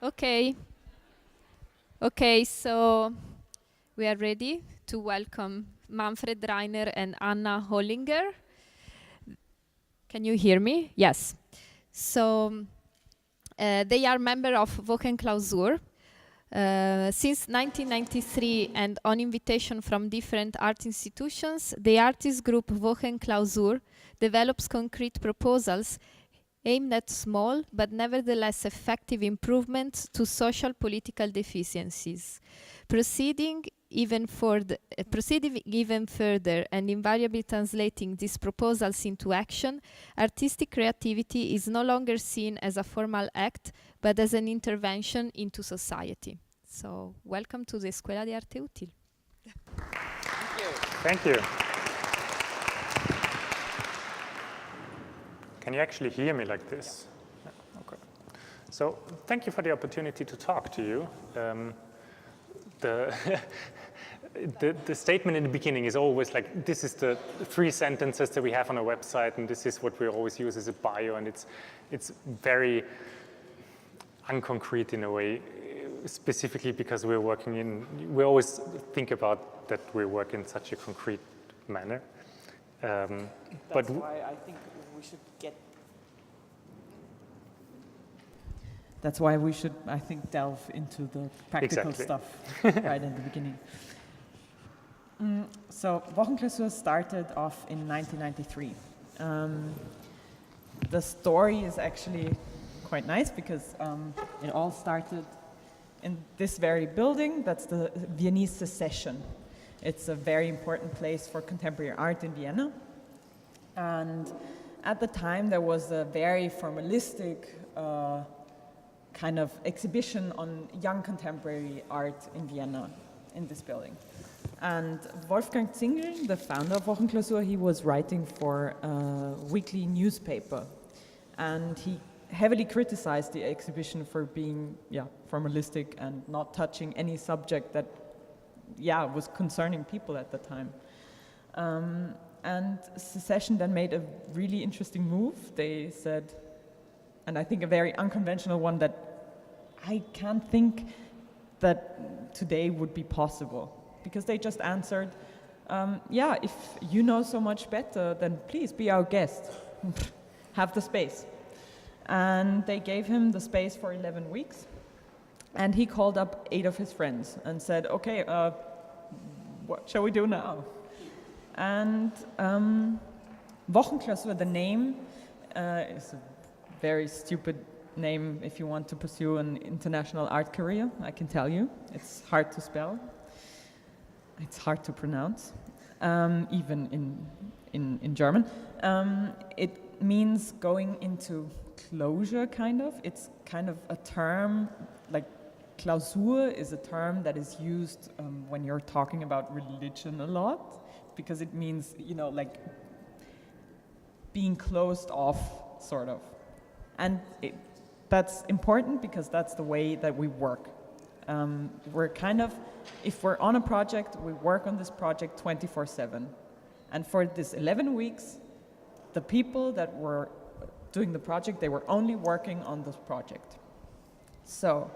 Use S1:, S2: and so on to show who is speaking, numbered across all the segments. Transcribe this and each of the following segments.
S1: Okay. Okay, so we are ready to welcome Manfred Reiner and Anna Hollinger. Can you hear me? Yes. So they are member of WochenKlausur. Since 1993 and on invitation from different art institutions, the artist group WochenKlausur develops concrete proposals aimed at small but nevertheless effective improvements to social political deficiencies. Proceeding even further and invariably translating these proposals into action, artistic creativity is no longer seen as a formal act, but as an intervention into society. So, welcome to the Escuela de Arte Útil.
S2: Thank you. Can you actually hear me like this? Yeah. Okay. So thank you for the opportunity to talk to you. The statement in the beginning is always like, this is the 3 sentences that we have on our website, and this is what we always use as a bio, and it's very unconcrete in a way, specifically because we always think about that we work in such a concrete manner.
S3: That's why I think we should That's why we should, I think, delve into the practical stuff right in the beginning. So WochenKlausur started off in 1993. The story is actually quite nice because it all started in this very building. That's the Viennese Secession. It's a very important place for contemporary art in Vienna. And at the time, there was a very formalistic kind of exhibition on young contemporary art in Vienna, in this building. And Wolfgang Zingel, the founder of WochenKlausur, he was writing for a weekly newspaper. And he heavily criticized the exhibition for being formalistic and not touching any subject that was concerning people at the time. And Secession then made a really interesting move. They said, and I think a very unconventional one that I can't think that today would be possible. Because they just answered, if you know so much better, then please be our guest. Have the space. And they gave him the space for 11 weeks. And he called up 8 of his friends and said, okay, what shall we do now? And WochenKlausur, the name, is a very stupid name if you want to pursue an international art career, I can tell you. It's hard to spell. It's hard to pronounce, even in German. It means going into closure, kind of. It's kind of a term, like Klausur is a term that is used when you're talking about religion a lot, because it means, like being closed off, sort of. And that's important because that's the way that we work. We're kind of, if we're on a project, we work on this project 24/7. And for this 11 weeks, the people that were doing the project, they were only working on this project. So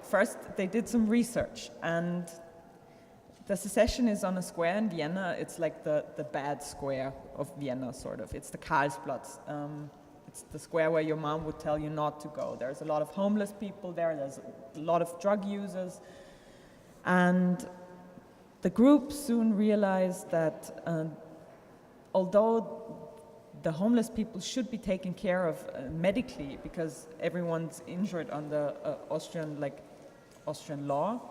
S3: first they did some research, and the Secession is on a square in Vienna. It's like the bad square of Vienna, sort of. It's the Karlsplatz. It's the square where your mom would tell you not to go. There's a lot of homeless people there. There's a lot of drug users. And the group soon realized that although the homeless people should be taken care of medically, because everyone's injured under Austrian law,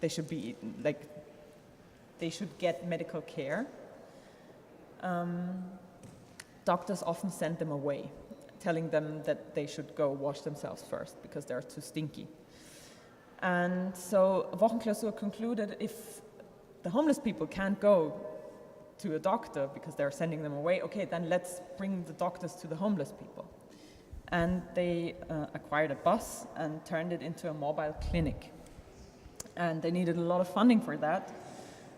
S3: they should be they should get medical care. Doctors often send them away, telling them that they should go wash themselves first because they're too stinky. And so WochenKlausur concluded, if the homeless people can't go to a doctor because they're sending them away, okay, then let's bring the doctors to the homeless people. And they acquired a bus and turned it into a mobile clinic. And they needed a lot of funding for that.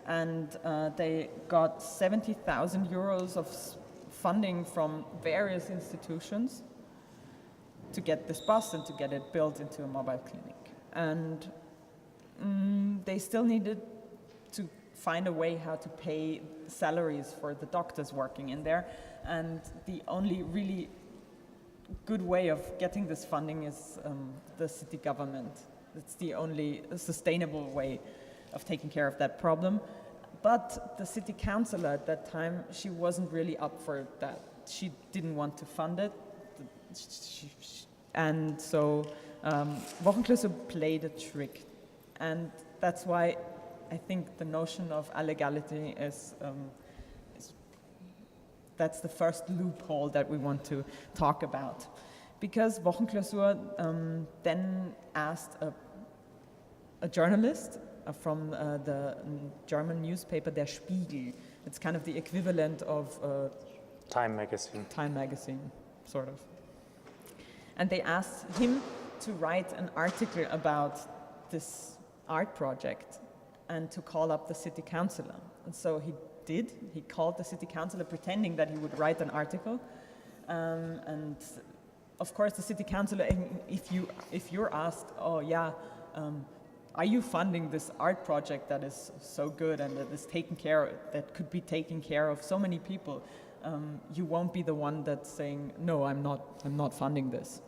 S3: And they got 70,000 euros of funding from various institutions to get this bus and to get it built into a mobile clinic. And they still needed to find a way how to pay salaries for the doctors working in there. And the only really good way of getting this funding is the city government. It's the only sustainable way of taking care of that problem. But the city councillor at that time, she wasn't really up for that. She didn't want to fund it. And so WochenKlausur played a trick. And that's why I think the notion of illegality that's the first loophole that we want to talk about. Because WochenKlausur then asked a journalist from the German newspaper Der Spiegel. It's kind of the equivalent of
S2: Time magazine.
S3: Time magazine, sort of. And they asked him to write an article about this art project and to call up the city councillor. And so he did. He called the city councillor pretending that he would write an article. And of course the city councillor, if you're asked, oh yeah, are you funding this art project that is so good and that could be taking care of so many people, you won't be the one that's saying, no, I'm not funding this.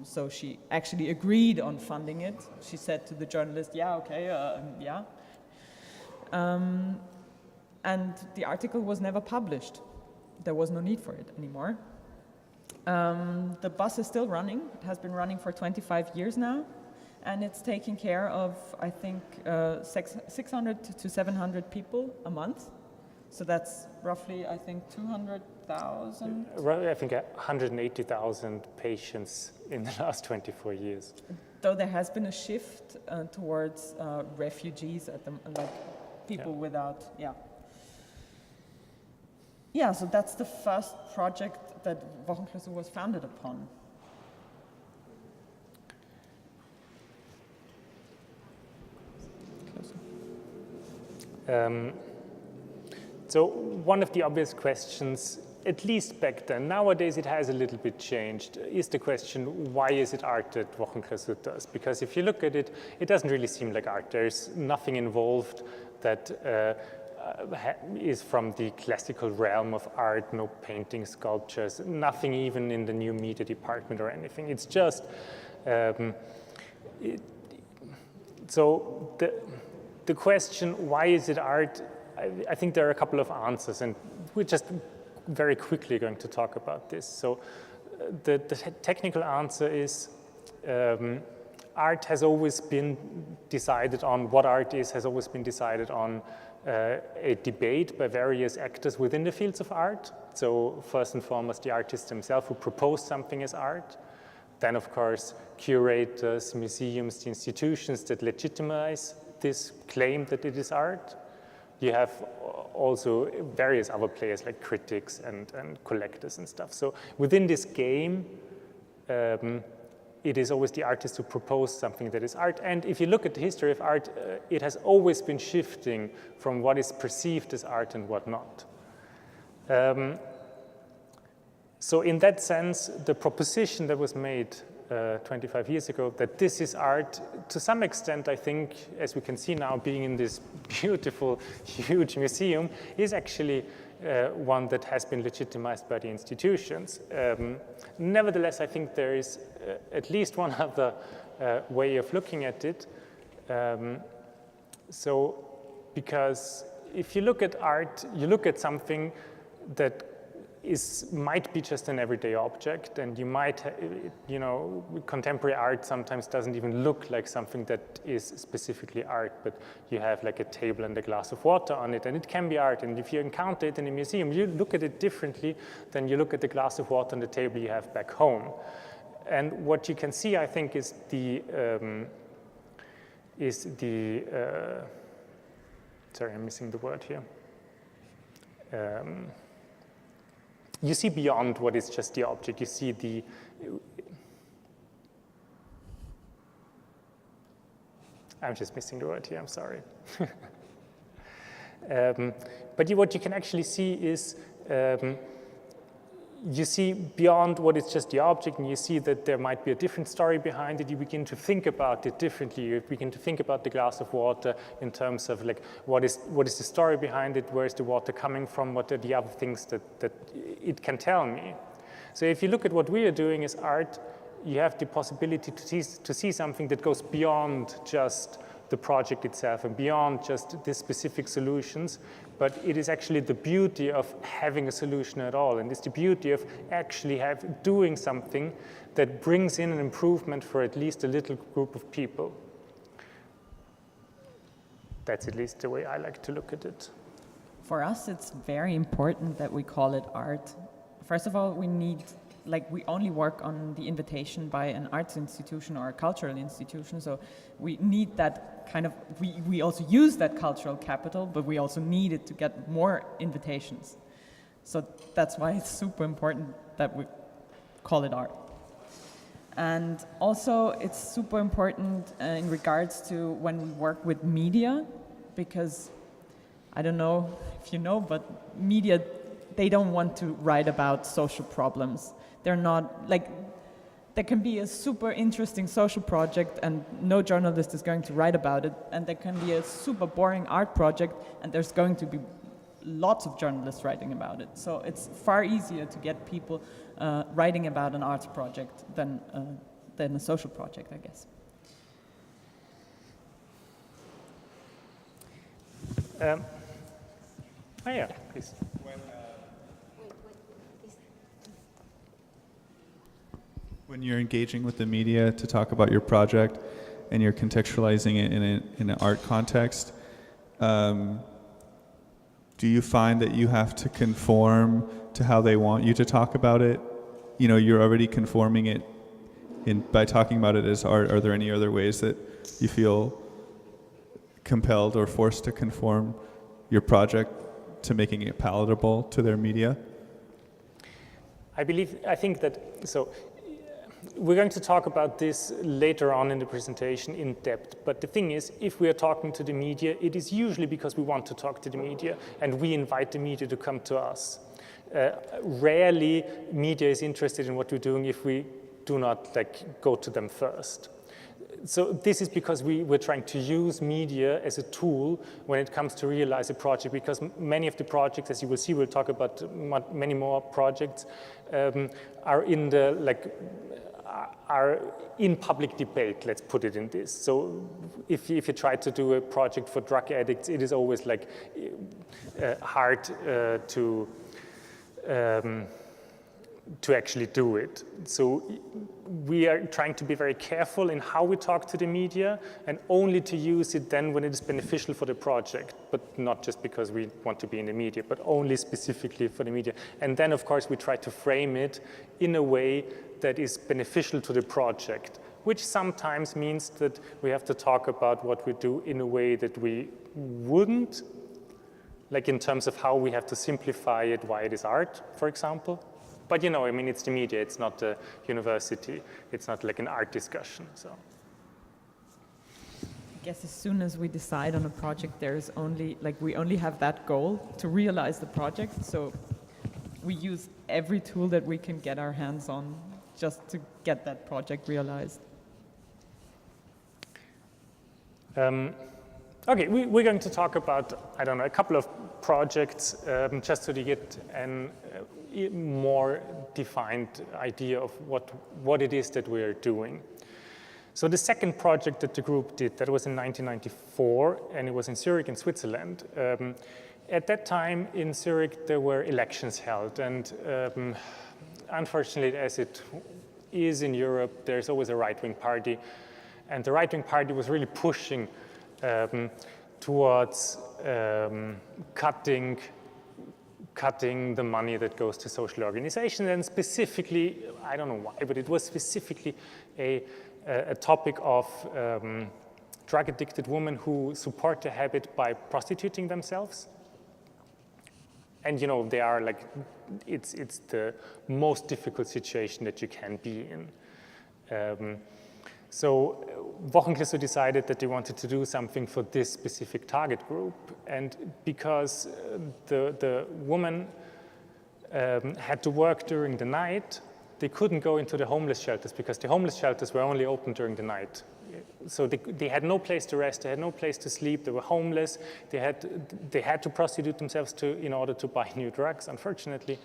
S3: So she actually agreed on funding it. She said to the journalist, yeah, okay, yeah. And the article was never published. There was no need for it anymore. The bus is still running. It has been running for 25 years now. And it's taking care of, I think, 600 to 700 people a month. So that's roughly, I think, 200,000.
S2: I think 180,000 patients in the last 24 years.
S3: Though there has been a shift towards refugees, people without, Yeah, so that's the first project that WochenKlausur was founded upon.
S2: So one of the obvious questions, at least back then, nowadays it has a little bit changed, is the question, why is it art that WochenKlausur does? Because if you look at it, it doesn't really seem like art. There's nothing involved that is from the classical realm of art, no painting, sculptures, nothing even in the new media department or anything. It's just, so the question, why is it art? I think there are a couple of answers, and we're just very quickly going to talk about this. So the technical answer is art has always been decided on, what art is has always been decided on a debate by various actors within the fields of art. So first and foremost, the artists themselves who propose something as art. Then, of course, curators, museums, the institutions that legitimize this claim that it is art. You have also various other players like critics and collectors and stuff. So within this game, it is always the artist who propose something that is art. And if you look at the history of art, it has always been shifting from what is perceived as art and what not. So in that sense, the proposition that was made 25 years ago, that this is art, to some extent, I think, as we can see now, being in this beautiful, huge museum, is actually one that has been legitimized by the institutions. Nevertheless, I think there is at least one other way of looking at it. So, because if you look at art, you look at something that might be just an everyday object, and you might, contemporary art sometimes doesn't even look like something that is specifically art, but you have like a table and a glass of water on it, and it can be art. And if you encounter it in a museum, you look at it differently than you look at the glass of water on the table you have back home. And what you can see, I think, is sorry, I'm missing the word here. You see beyond what is just the object. You see I'm just missing the word here, I'm sorry. But what you can actually see is you see beyond what is just the object, and you see that there might be a different story behind it. You begin to think about it differently. You begin to think about the glass of water in terms of like, what is the story behind it? Where is the water coming from? What are the other things that it can tell me? So if you look at what we are doing as art, you have the possibility to see something that goes beyond just the project itself and beyond just the specific solutions, but it is actually the beauty of having a solution at all, and it's the beauty of actually doing something that brings in an improvement for at least a little group of people. That's at least the way I like to look at it.
S3: For us, it's very important that we call it art. First of all, we only work on the invitation by an arts institution or a cultural institution, so we need that kind of, we also use that cultural capital, but we also need it to get more invitations. So that's why it's super important that we call it art. And also it's super important in regards to when we work with media, because I don't know if you know, but media, they don't want to write about social problems. They're not, like, there can be a super interesting social project and no journalist is going to write about it, and there can be a super boring art project and there's going to be lots of journalists writing about it. So it's far easier to get people writing about an arts project than a social project, I guess.
S2: Yeah, please.
S4: When you're engaging with the media to talk about your project and you're contextualizing it in an art context, do you find that you have to conform to how they want you to talk about it? You know, you're already conforming it by talking about it as art. Are there any other ways that you feel compelled or forced to conform your project to making it palatable to their media?
S2: I think that, so we're going to talk about this later on in the presentation in depth, but the thing is, if we are talking to the media, it is usually because we want to talk to the media and we invite the media to come to us. Rarely media is interested in what we're doing if we do not go to them first. So this is because we're trying to use media as a tool when it comes to realize a project, because many of the projects, as you will see, we'll talk about many more projects, are in public debate, let's put it in this. So if you try to do a project for drug addicts, it is always hard to actually do it. So we are trying to be very careful in how we talk to the media, and only to use it then when it is beneficial for the project, but not just because we want to be in the media, but only specifically for the media. And then, of course, we try to frame it in a way that is beneficial to the project, which sometimes means that we have to talk about what we do in a way that we wouldn't, like in terms of how we have to simplify it, why it is art, for example. But I mean, it's the media, it's not a university, it's not like an art discussion, so.
S3: I guess as soon as we decide on a project, there's only, we only have that goal to realize the project, so we use every tool that we can get our hands on just to get that project realized.
S2: Okay, we're going to talk about, I don't know, a couple of projects just so to get a more defined idea of what it is that we're doing. So the second project that the group did, that was in 1994, and it was in Zurich in Switzerland. At that time in Zurich, there were elections held, and unfortunately, as it is in Europe, there's always a right-wing party, and the right-wing party was really pushing towards cutting the money that goes to social organizations, and specifically, I don't know why, but it was specifically a topic of drug-addicted women who support the habit by prostituting themselves. And they are it's the most difficult situation that you can be in. So WochenKlausur decided that they wanted to do something for this specific target group, and because the woman had to work during the night, they couldn't go into the homeless shelters because the homeless shelters were only open during the night. So they had no place to rest, they had no place to sleep, they were homeless, they had to prostitute themselves in order to buy new drugs, unfortunately.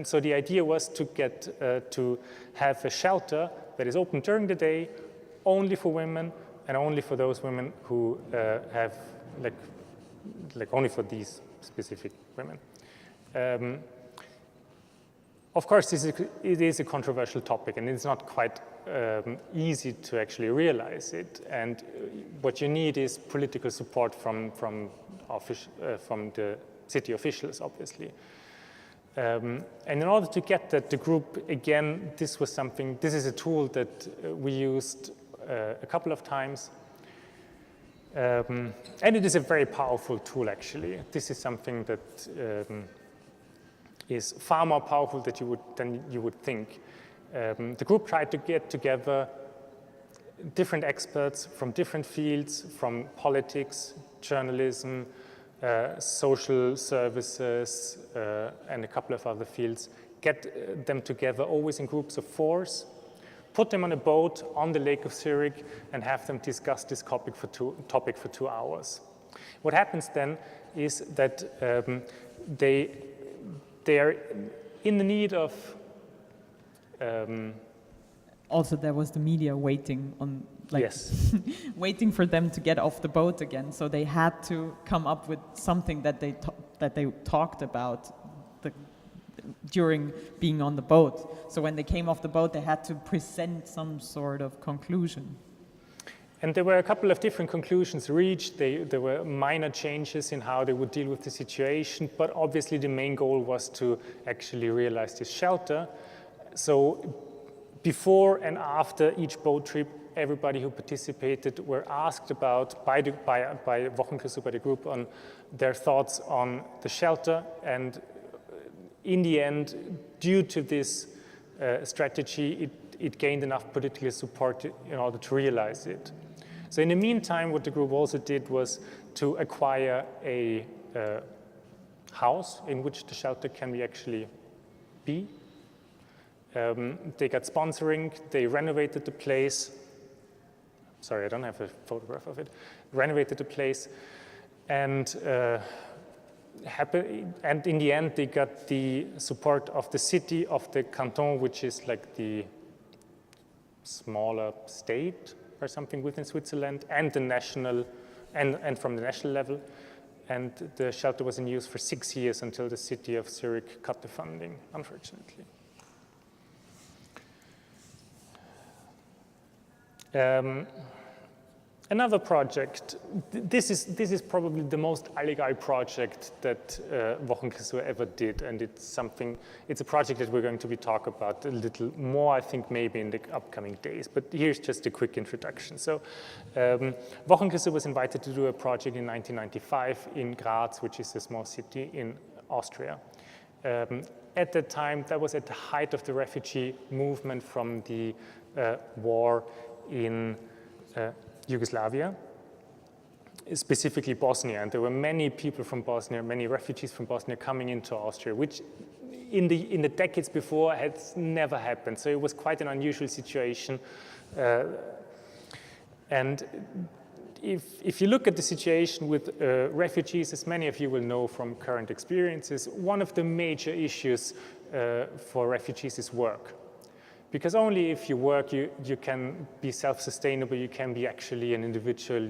S2: So the idea was to have a shelter that is open during the day, only for women, and only for those women who have, like only for these specific women. Of course, it is a controversial topic, and it's not quite easy to actually realize it. And what you need is political support from the city officials, obviously. And in order to get that, the group, again, this is a tool that we used a couple of times. And it is a very powerful tool, actually. This is something that is far more powerful than you would think. The group tried to get together different experts from different fields, from politics, journalism, social services, and a couple of other fields, get them together always in groups of 4, put them on a boat on the Lake of Zurich, and have them discuss this topic for 2 hours. What happens then is that they are in the need of...
S3: Also, there was the media waiting on,
S2: yes.
S3: waiting for them to get off the boat again. So they had to come up with something that they talked about during being on the boat. So when they came off the boat, they had to present some sort of conclusion.
S2: And there were a couple of different conclusions reached. There were minor changes in how they would deal with the situation, but obviously the main goal was to actually realize this shelter. So before and after each boat trip, everybody who participated were asked about by WochenKlausur, by the group, on their thoughts on the shelter. And in the end, due to this strategy, it gained enough political support in order to realize it. So in the meantime, what the group also did was to acquire a house in which the shelter can actually be. They got sponsoring, they renovated the place. Sorry, I don't have a photograph of it. Renovated the place, and in the end, they got the support of the city, of the canton, which is like the smaller state or something within Switzerland, and the national, and from the national level. And the shelter was in use for 6 years until the city of Zurich cut the funding, unfortunately. Another project, this is probably the most illegal project that WochenKlausur ever did, and it's a project that we're going to be talking about a little more, I think, maybe in the upcoming days, but here's just a quick introduction. So WochenKlausur was invited to do a project in 1995 in Graz, which is a small city in Austria. At that time, that was at the height of the refugee movement from the war in Yugoslavia, specifically Bosnia, and there were many people from Bosnia, many refugees from Bosnia coming into Austria, which in the decades before had never happened. So it was quite an unusual situation. And if you look at the situation with refugees, as many of you will know from current experiences, one of the major issues for refugees is work. Because only if you work, you can be self-sustainable, you can be actually an individual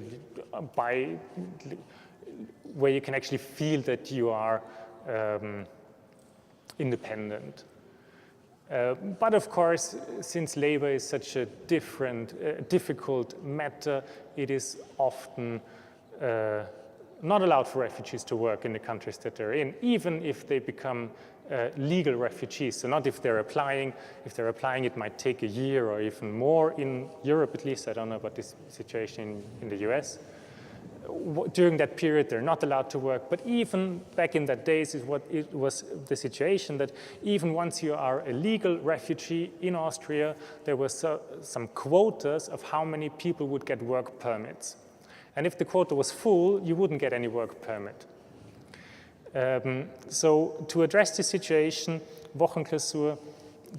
S2: where you can actually feel that you are independent. But of course, since labor is such a difficult matter, it is often not allowed for refugees to work in the countries that they're in, even if they become legal refugees. So not if they're applying. If they're applying, it might take a year or even more in Europe, at least. I don't know about this situation in the US. During that period, they're not allowed to work. But even back in that days, it was the situation that even once you are a legal refugee in Austria, there were some quotas of how many people would get work permits. And if the quota was full, you wouldn't get any work permit. So to address the situation, WochenKlausur,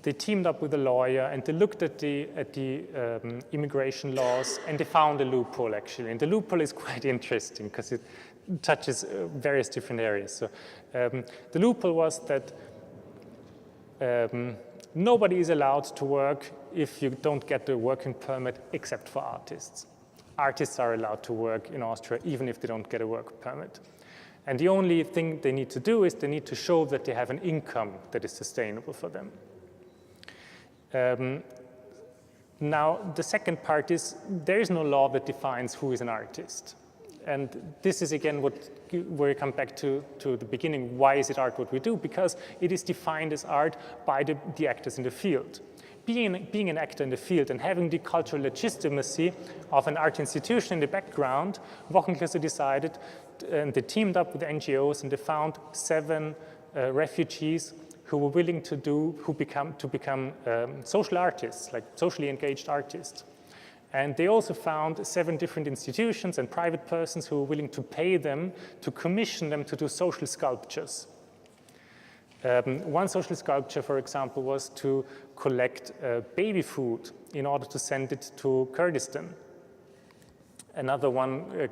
S2: they teamed up with a lawyer and they looked at the immigration laws and they found a loophole actually. And the loophole is quite interesting because it touches various different areas. So the loophole was that nobody is allowed to work if you don't get the working permit except for artists. Artists are allowed to work in Austria even if they don't get a work permit. And the only thing they need to do is they need to show that they have an income that is sustainable for them. Now, the second part is there is no law that defines who is an artist. And this is again where we come back to the beginning. Why is it art what we do? Because it is defined as art by the actors in the field. Being an actor in the field and having the cultural legitimacy of an art institution in the background, WochenKlausur decided, and they teamed up with NGOs and they found 7 refugees who were willing to become social artists, like socially engaged artists. And they also found 7 different institutions and private persons who were willing to pay them to commission them to do social sculptures. One social sculpture, for example, was to collect baby food in order to send it to Kurdistan. Another one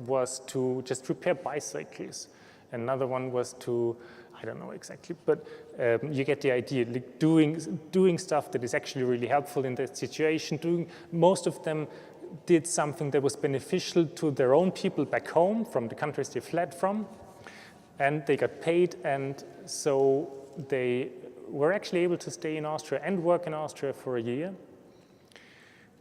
S2: was to just repair bicycles. Another one was to, I don't know exactly, but you get the idea, like doing stuff that is actually really helpful in that situation. Most of them did something that was beneficial to their own people back home from the countries they fled from, and they got paid, and so they were actually able to stay in Austria and work in Austria for a year.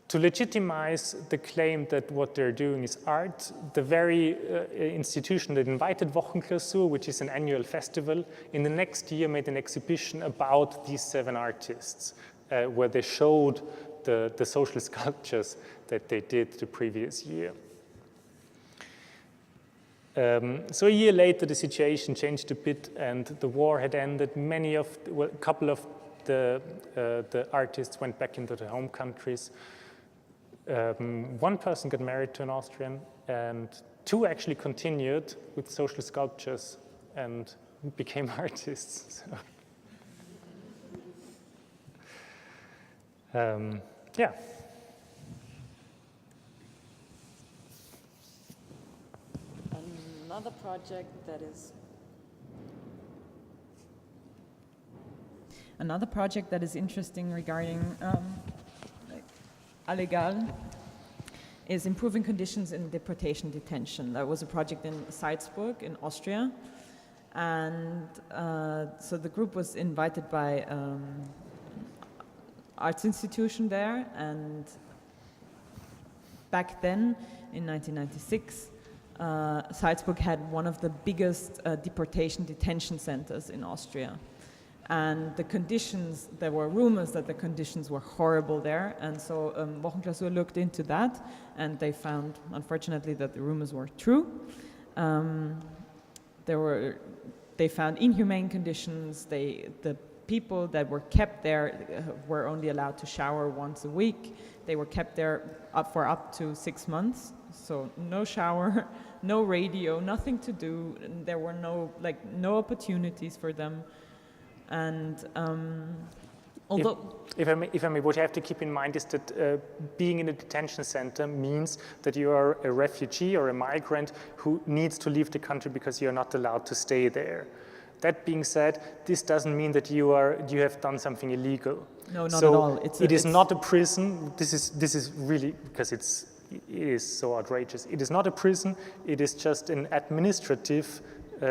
S2: To legitimize the claim that what they're doing is art, the very institution that invited WochenKlausur, which is an annual festival, in the next year made an exhibition about these 7 artists, where they showed the social sculptures that they did the previous year. So a year later, the situation changed a bit, and the war had ended. A couple of the artists went back into their home countries. One person got married to an Austrian, and 2 actually continued with social sculptures and became artists. So, yeah.
S5: Another project that is interesting regarding Illegal is improving conditions in deportation detention. That was a project in Salzburg in Austria, and so the group was invited by arts institution there, and back then in 1996 Salzburg had one of the biggest deportation detention centers in Austria. And the conditions, there were rumors that the conditions were horrible there, and so WochenKlausur looked into that, and they found, unfortunately, that the rumors were true. They found inhumane conditions. The people that were kept there were only allowed to shower once a week. They were kept there for up to 6 months, so no shower, no radio, nothing to do. There were no opportunities for them. And although,
S2: if I may, what you have to keep in mind is that being in a detention center means that you are a refugee or a migrant who needs to leave the country because you are not allowed to stay there. That being said, this doesn't mean that you have done something illegal.
S5: No, not at all.
S2: It is not a prison. This is really because it is so outrageous. It is not a prison. It is just an administrative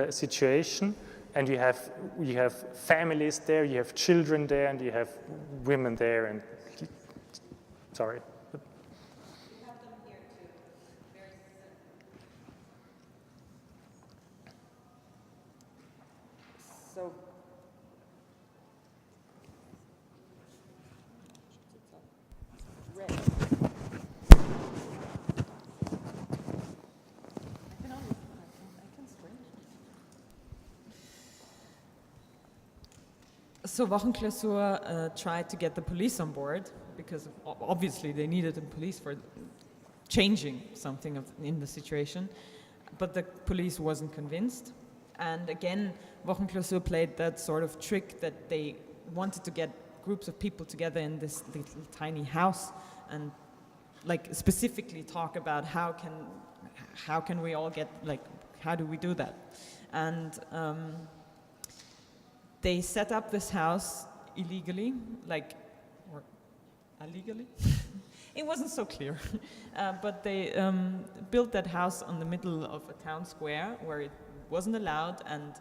S2: situation. And you have families there, you have children there, and you have women there. And sorry.
S5: We have them here too. Very so. Red. So WochenKlausur tried to get the police on board because obviously they needed the police for changing something in the situation, but the police wasn't convinced, And again, WochenKlausur played that sort of trick that they wanted to get groups of people together in this little tiny house and like specifically talk about how can we all get, like, how do we do that? And they set up this house illegally, or illegally? It wasn't so clear. But they built that house on the middle of a town square where it wasn't allowed, and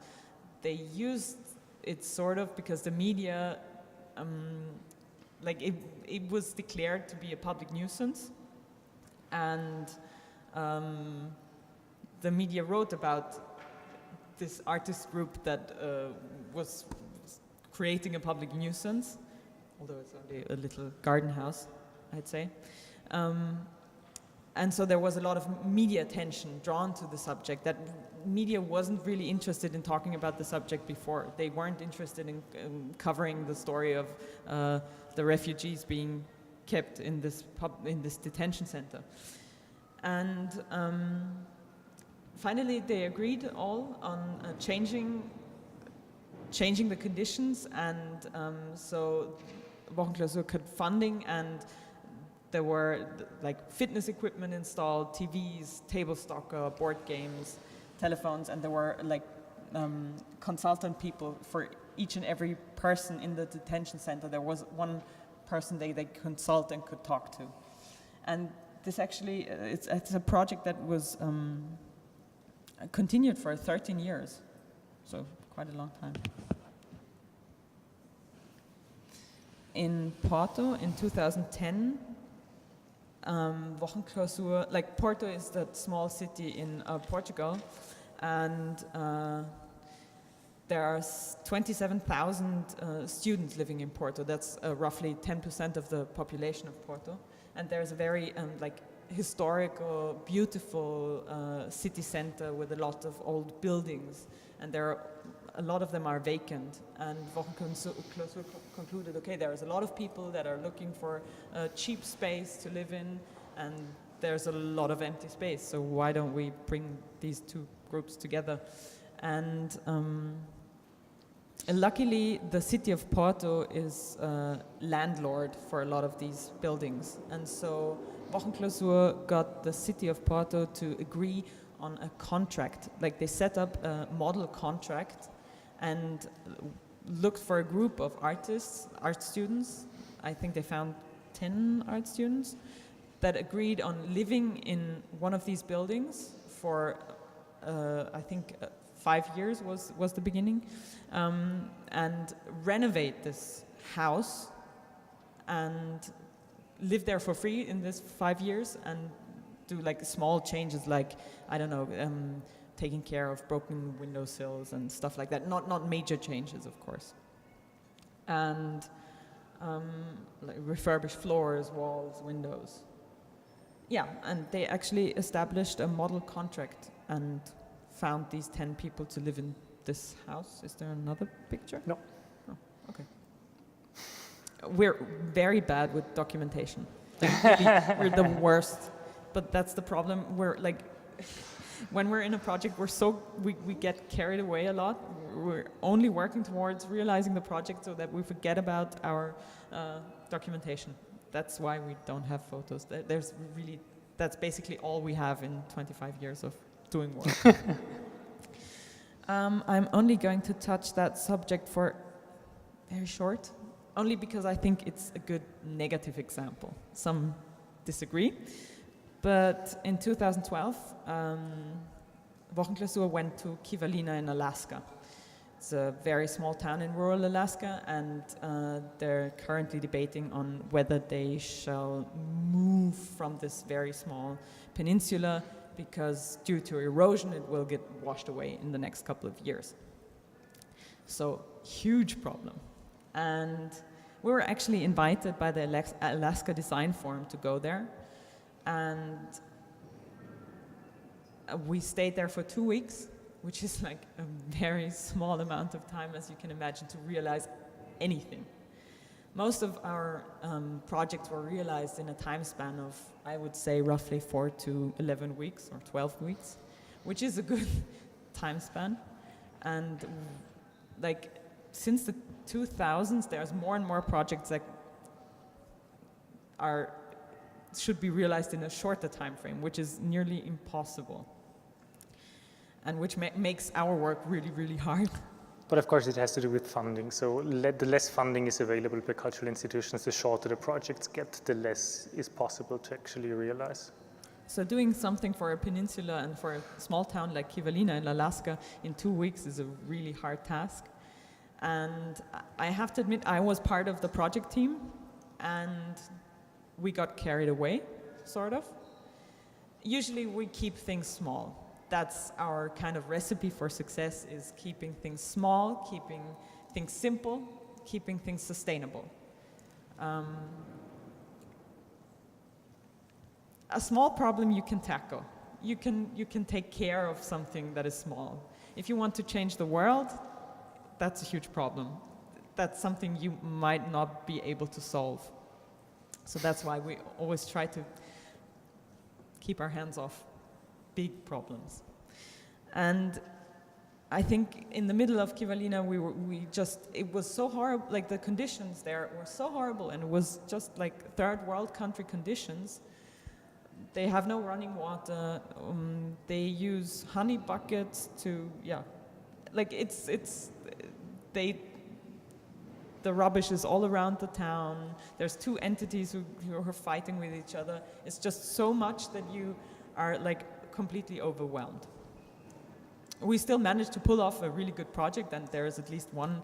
S5: they used it sort of because the media, it was declared to be a public nuisance, and the media wrote about this artist group that was creating a public nuisance, although it's only a little garden house, I'd say. And so there was a lot of media attention drawn to the subject. That media wasn't really interested in talking about the subject before. They weren't interested in covering the story of the refugees being kept in this detention center. And finally, they agreed all on changing the conditions, and so WochenKlausur got funding, and there were like fitness equipment installed, TVs, table soccer, board games, telephones, and there were like consultant people for each and every person in the detention center. There was one person they consult and could talk to. And this actually, it's a project that was continued for 13 years, so quite a long time. In Porto in 2010, WochenKlausur, like Porto is that small city in Portugal, and there are 27,000 students living in Porto. That's roughly 10% of the population of Porto. And there's a very historical, beautiful city center with a lot of old buildings, and a lot of them are vacant. And WochenKlausur concluded, okay, there's a lot of people that are looking for a cheap space to live in, and there's a lot of empty space, so why don't we bring these two groups together? And luckily, the city of Porto is landlord for a lot of these buildings, and so WochenKlausur got the city of Porto to agree on a contract. Like, they set up a model contract and looked for a group of artists, art students. I think they found 10 art students that agreed on living in one of these buildings for, I think, 5 years was the beginning, and renovate this house and live there for free in this 5 years and do like small changes, like, I don't know, taking care of broken windowsills and stuff like that. Not major changes, of course. And like refurbish floors, walls, windows. Yeah, and they actually established a model contract and found these 10 people to live in this house. Is there another picture?
S2: No.
S5: Oh, okay. We're very bad with documentation. Like, we're the worst, but that's the problem. We're like, when we're in a project, we get carried away a lot. We're only working towards realizing the project so that we forget about our documentation. That's why we don't have photos. That's basically all we have in 25 years of doing work. I'm only going to touch that subject for very short, only because I think it's a good negative example. Some disagree, but in 2012, WochenKlausur went to Olina in Alaska. It's a very small town in rural Alaska, and they're currently debating on whether they shall move from this very small peninsula, because due to erosion it will get washed away in the next couple of years. So, huge problem. And we were actually invited by the Alaska Design Forum to go there, and we stayed there for 2 weeks, which is like a very small amount of time, as you can imagine, to realize anything. Most of our projects were realized in a time span of, I would say, roughly 4 to 11 weeks or 12 weeks, which is a good time span. And like since the 2000s, there's more and more projects that should be realized in a shorter time frame, which is nearly impossible, and which makes our work really, really hard.
S2: But of course, it has to do with funding. So the less funding is available by cultural institutions, the shorter the projects get, the less is possible to actually realize.
S5: So doing something for a peninsula and for a small town like Kivalina in Alaska in 2 weeks is a really hard task. And I have to admit, I was part of the project team, and we got carried away, sort of. Usually we keep things small. That's our kind of recipe for success, is keeping things small, keeping things simple, keeping things sustainable. A small problem you can tackle. You can take care of something that is small. If you want to change the world, that's a huge problem. That's something you might not be able to solve. So that's why we always try to keep our hands off big problems. And I think in the middle of Kivalina, it was so horrible, like the conditions there were so horrible, and it was just like third world country conditions. They have no running water, they use honey buckets the rubbish is all around the town. There's two entities who are fighting with each other. It's just so much that you are like completely overwhelmed. We still managed to pull off a really good project, and there is at least one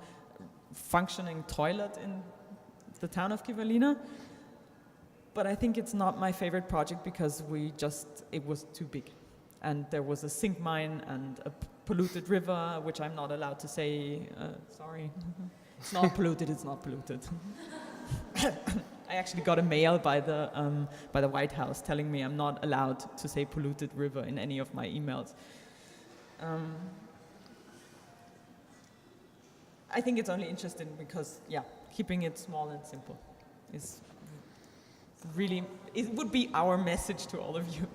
S5: functioning toilet in the town of Kivalina. But I think it's not my favorite project because it was too big. And there was a zinc mine and a polluted river, which I'm not allowed to say, sorry. It's not polluted, it's not polluted. I actually got a mail by the White House telling me I'm not allowed to say polluted river in any of my emails. I think it's only interesting because, keeping it small and simple is really, it would be our message to all of you.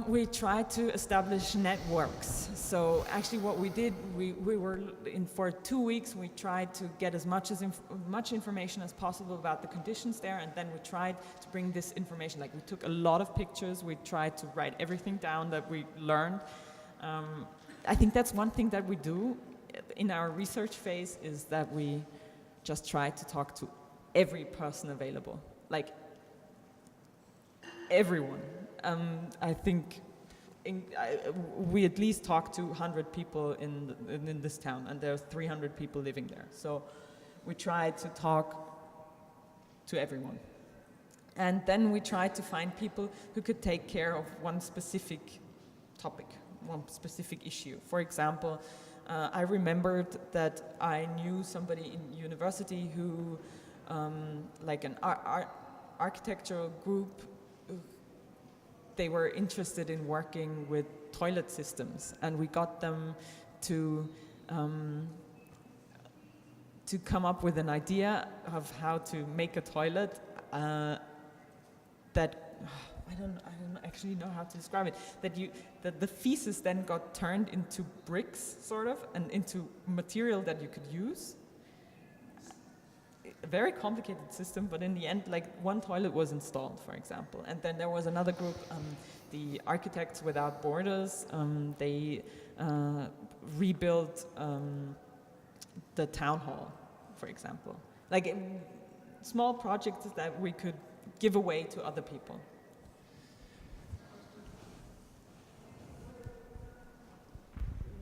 S5: We tried to establish networks. So actually what we did, we were in for 2 weeks, we tried to get as much information as possible about the conditions there, and then we tried to bring this information, like we took a lot of pictures, we tried to write everything down that we learned. I think that's one thing that we do in our research phase, is that we just try to talk to every person available, like everyone. I think we at least talked to 100 people in this town, and there's 300 people living there. So we tried to talk to everyone. And then we tried to find people who could take care of one specific topic, one specific issue. For example, I remembered that I knew somebody in university who, like an architectural group, they were interested in working with toilet systems, and we got them to come up with an idea of how to make a toilet that I don't actually know how to describe it. That the feces then got turned into bricks, sort of, and into material that you could use. A very complicated system, but in the end, like one toilet was installed, for example. And then there was another group, the Architects Without Borders. They rebuilt the town hall, for example. Like small projects that we could give away to other people.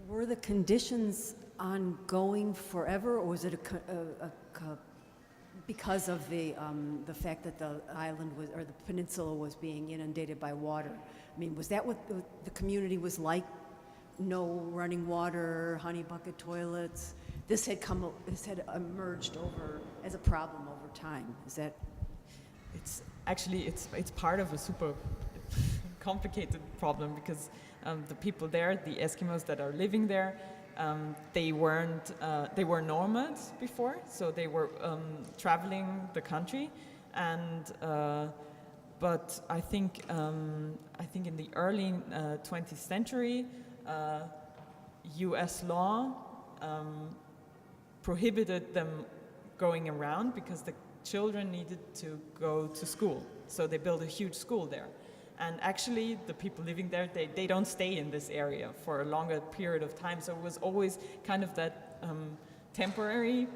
S6: Were the conditions ongoing forever, or was it because of the fact that the island was, or the peninsula was being inundated by water? I mean, was that what the community was like? No running water, honey bucket toilets. This had emerged as a problem over time. Is that?
S5: It's actually it's part of a super complicated problem, because the people there, the Eskimos that are living there, they were nomads before, so they were traveling the country, and but I think in the early 20th century, US law prohibited them going around because the children needed to go to school. So they built a huge school there. And actually, the people living there, they don't stay in this area for a longer period of time. So it was always kind of that temporary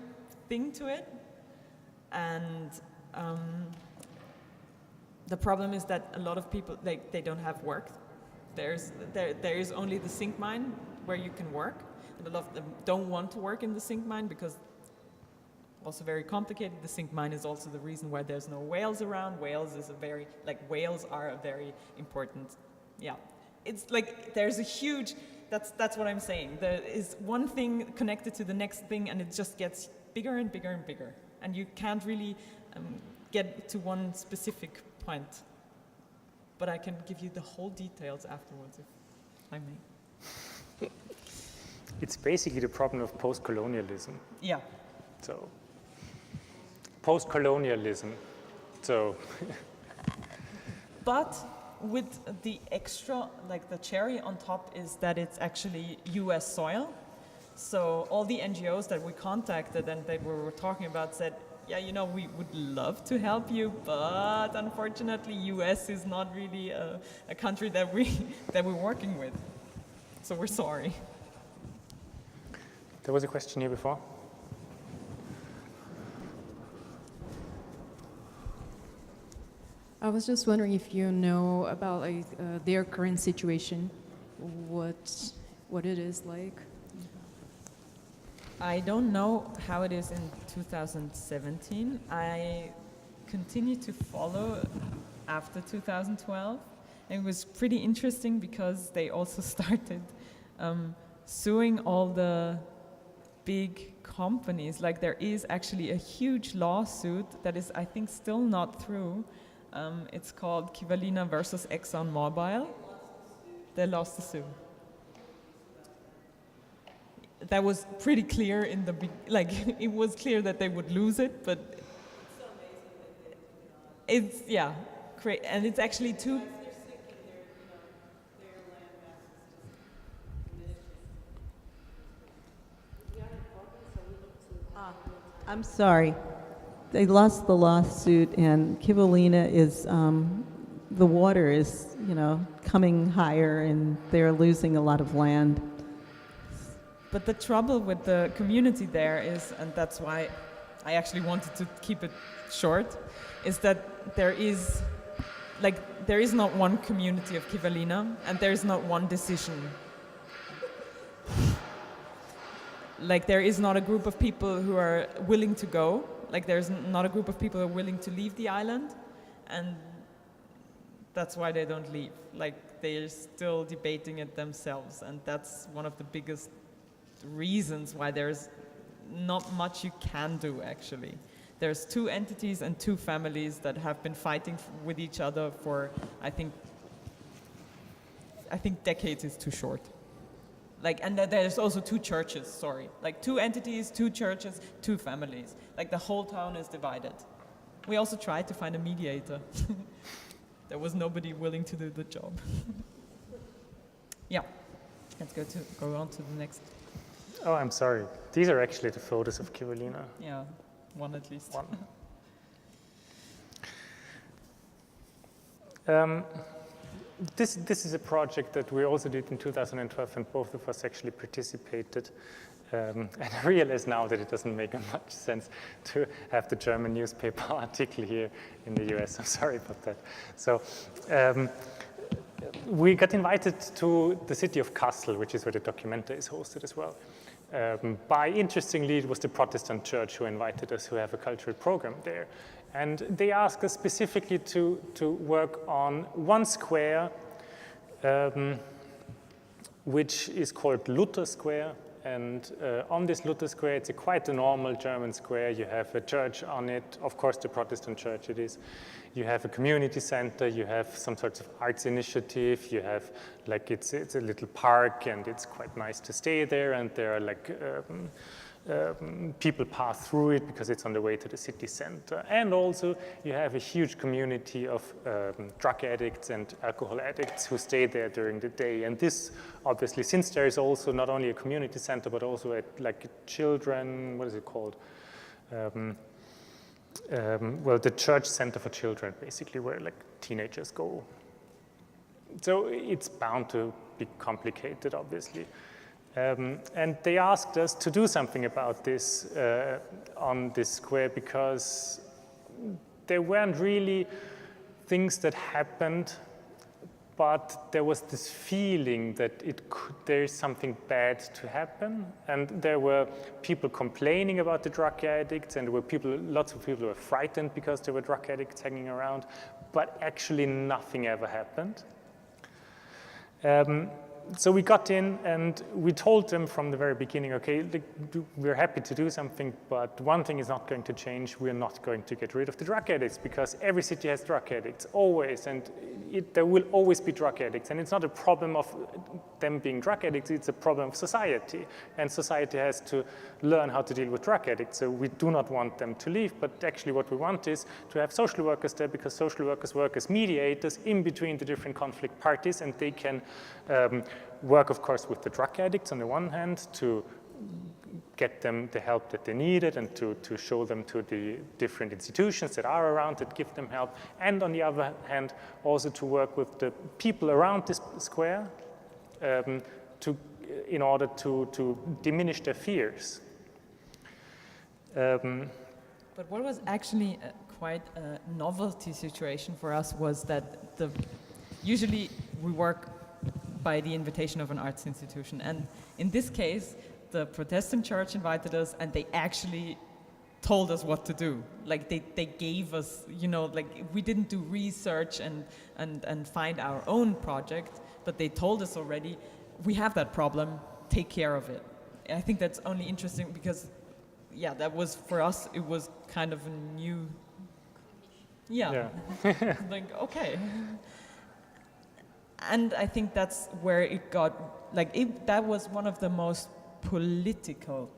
S5: thing to it. And the problem is that a lot of people, they don't have work. There is only the zinc mine where you can work. And a lot of them don't want to work in the zinc mine because also very complicated. The zinc mine is also the reason why there's no whales around. Whales are a very important, yeah. It's like there's a huge, that's what I'm saying. There is one thing connected to the next thing and it just gets bigger and bigger and bigger. And you can't really get to one specific point. But I can give you the whole details afterwards if I may.
S2: It's basically the problem of post-colonialism.
S5: Yeah.
S2: So, post-colonialism. So,
S5: but with the extra, like the cherry on top is that it's actually US soil. So all the NGOs that we contacted and that we were talking about said, yeah, you know, we would love to help you, but unfortunately US is not really a country that we're working with. So we're sorry.
S2: There was a question here before.
S7: I was just wondering if you know about their current situation, what it is like.
S5: I don't know how it is in 2017. I continue to follow after 2012. It was pretty interesting because they also started suing all the big companies. Like there is actually a huge lawsuit that is, I think, still not through. It's called Kivalina versus ExxonMobil. They lost the suit. That was pretty clear in the it was clear that they would lose it, but it's great, and it's actually too.
S8: I'm sorry. They lost the lawsuit, and Kivalina is, the water is, coming higher, and they're losing a lot of land.
S5: But the trouble with the community there is, and that's why I actually wanted to keep it short, is that there is not one community of Kivalina, and there is not one decision. Like there is not a group of people who are willing to go. Like there's not a group of people who are willing to leave the island, and that's why they don't leave. Like they're still debating it themselves, and that's one of the biggest reasons why there's not much you can do actually. There's two entities and two families that have been fighting with each other for, I think decades is too short. And there's also two churches, sorry. Like two entities, two churches, two families. Like the whole town is divided. We also tried to find a mediator. There was nobody willing to do the job. Yeah, let's go on to the next.
S2: Oh, I'm sorry. These are actually the photos of Kivalina.
S5: Yeah, one at least.
S2: One. This is a project that we also did in 2012, and both of us actually participated. And I realize now that it doesn't make much sense to have the German newspaper article here in the US. I'm sorry about that. So we got invited to the city of Kassel, which is where the documenta is hosted as well. Interestingly, it was the Protestant church who invited us, who have a cultural program there. And they asked us specifically to work on one square, which is called Luther Square. And on this Luther Square, it's quite a normal German square. You have a church on it, of course, the Protestant church it is. You have a community center, you have some sorts of arts initiative, you have, it's a little park, and it's quite nice to stay there, and there are people pass through it because it's on the way to the city center. And also you have a huge community of drug addicts and alcohol addicts who stay there during the day. And this, obviously, since there is also not only a community center, but also like a children, what is it called? Well, the church center for children, basically, where like teenagers go. So it's bound to be complicated, obviously. And they asked us to do something about this on this square because there weren't really things that happened, but there was this feeling that there is something bad to happen. And there were people complaining about the drug addicts, and there were lots of people were frightened because there were drug addicts hanging around, but actually nothing ever happened. So we got in and we told them from the very beginning, okay, we're happy to do something, but one thing is not going to change. We're not going to get rid of the drug addicts because every city has drug addicts, always, and there will always be drug addicts. And it's not a problem of them being drug addicts, it's a problem of society. And society has to learn how to deal with drug addicts. So we do not want them to leave, but actually what we want is to have social workers there because social workers work as mediators in between the different conflict parties, and they can work, of course, with the drug addicts on the one hand to get them the help that they needed and to show them to the different institutions that are around that give them help. And on the other hand, also to work with the people around this square in order to diminish their fears.
S5: But what was actually quite a novelty situation for us was that usually we work by the invitation of an arts institution. And in this case, the Protestant church invited us and they actually told us what to do. Like they gave us, like we didn't do research and find our own project, but they told us already, we have that problem, take care of it. And I think that's only interesting because, yeah, that was, for us, it was kind of a new, like, okay. And I think that's where it got, that was one of the most political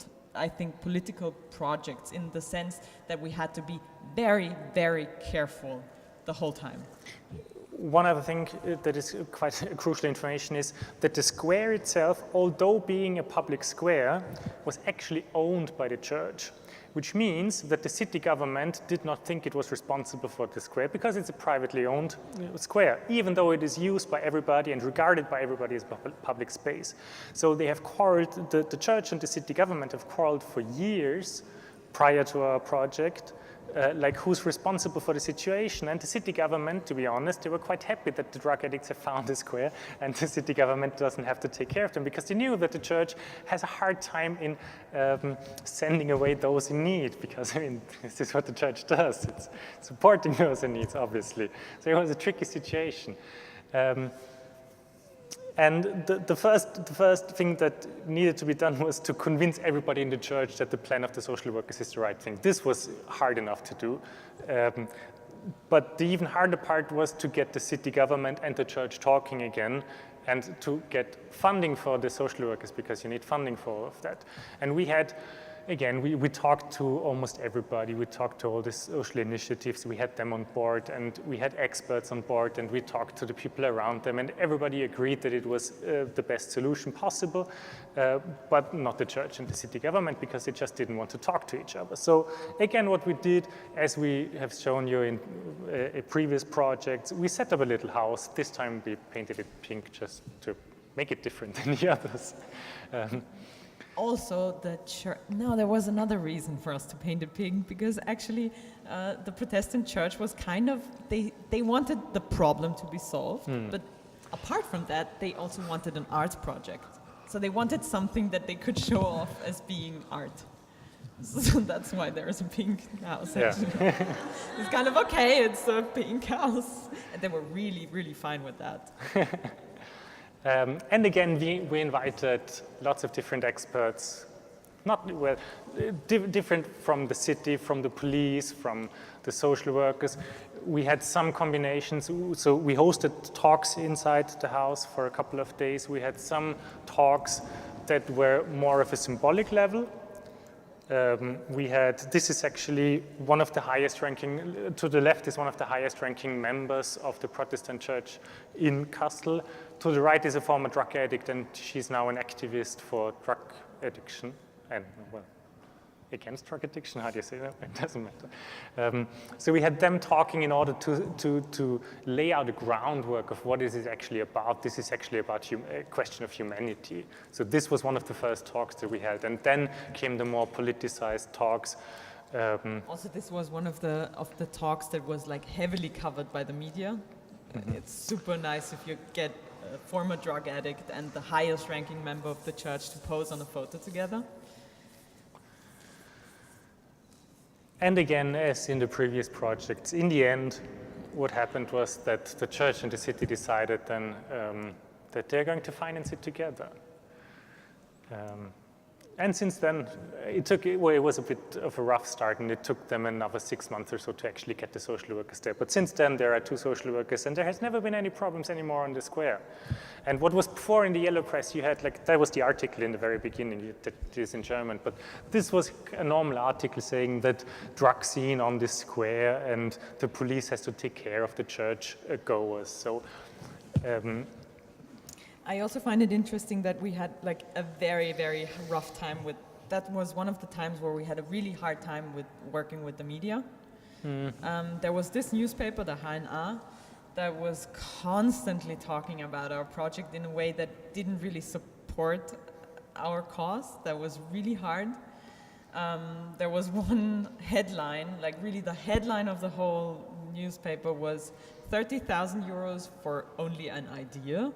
S5: projects in the sense that we had to be very, very careful the whole time.
S2: One other thing that is quite crucial information is that the square itself, although being a public square, was actually owned by the church, which means that the city government did not think it was responsible for the square because it's a privately owned square, even though it is used by everybody and regarded by everybody as public space. So they have quarreled, the church and the city government have quarreled for years prior to our project, like who's responsible for the situation. And the city government, to be honest, they were quite happy that the drug addicts have found the square and the city government doesn't have to take care of them because they knew that the church has a hard time in sending away those in need because, I mean, this is what the church does. It's supporting those in need, obviously. So it was a tricky situation. And the first thing that needed to be done was to convince everybody in the church that the plan of the social workers is the right thing. This was hard enough to do. But the even harder part was to get the city government and the church talking again and to get funding for the social workers because you need funding for all of that. And we had, again, we talked to almost everybody. We talked to all the social initiatives. We had them on board and we had experts on board and we talked to the people around them and everybody agreed that it was the best solution possible, but not the church and the city government because they just didn't want to talk to each other. So again, what we did, as we have shown you in a previous project, we set up a little house. This time we painted it pink just to make it different than the others.
S5: Also, there was another reason for us to paint it pink because actually the Protestant church was kind of, they wanted the problem to be solved, but apart from that, they also wanted an art project. So they wanted something that they could show off as being art. So that's why there's a pink house, actually. Yeah. It's kind of okay, it's a pink house. And they were really, really fine with that.
S2: And again, we invited lots of different experts, different from the city, from the police, from the social workers. We had some combinations, so we hosted talks inside the house for a couple of days. We had some talks that were more of a symbolic level, This is actually one of the highest ranking, to the left is one of the highest ranking members of the Protestant church in Kassel. To the right is a former drug addict, and she's now an activist for drug addiction and, well, against drug addiction, how do you say that? It doesn't matter. So we had them talking in order to lay out the groundwork of what is it actually about. This is actually about a question of humanity. So this was one of the first talks that we held. And then came the more politicized talks.
S5: Also, this was one of the talks that was like heavily covered by the media. It's super nice if you get a former drug addict and the highest ranking member of the church to pose on a photo together.
S2: And again, as in the previous projects, in the end, what happened was that the church and the city decided then that they're going to finance it together. And since then, it was a bit of a rough start, and it took them another 6 months or so to actually get the social workers there. But since then, there are 2 social workers, and there has never been any problems anymore on the square. And what was before in the yellow press, you had that was the article in the very beginning, that is in German, but this was a normal article saying that drug scene on this square, and the police has to take care of the church goers. So.
S5: I also find it interesting that we had like a very, very rough time with, that was one of the times where we had a really hard time with working with the media. There was this newspaper, the HNA, that was constantly talking about our project in a way that didn't really support our cause. That was really hard. There was one headline, like really the headline of the whole newspaper was 30,000 euros for only an idea.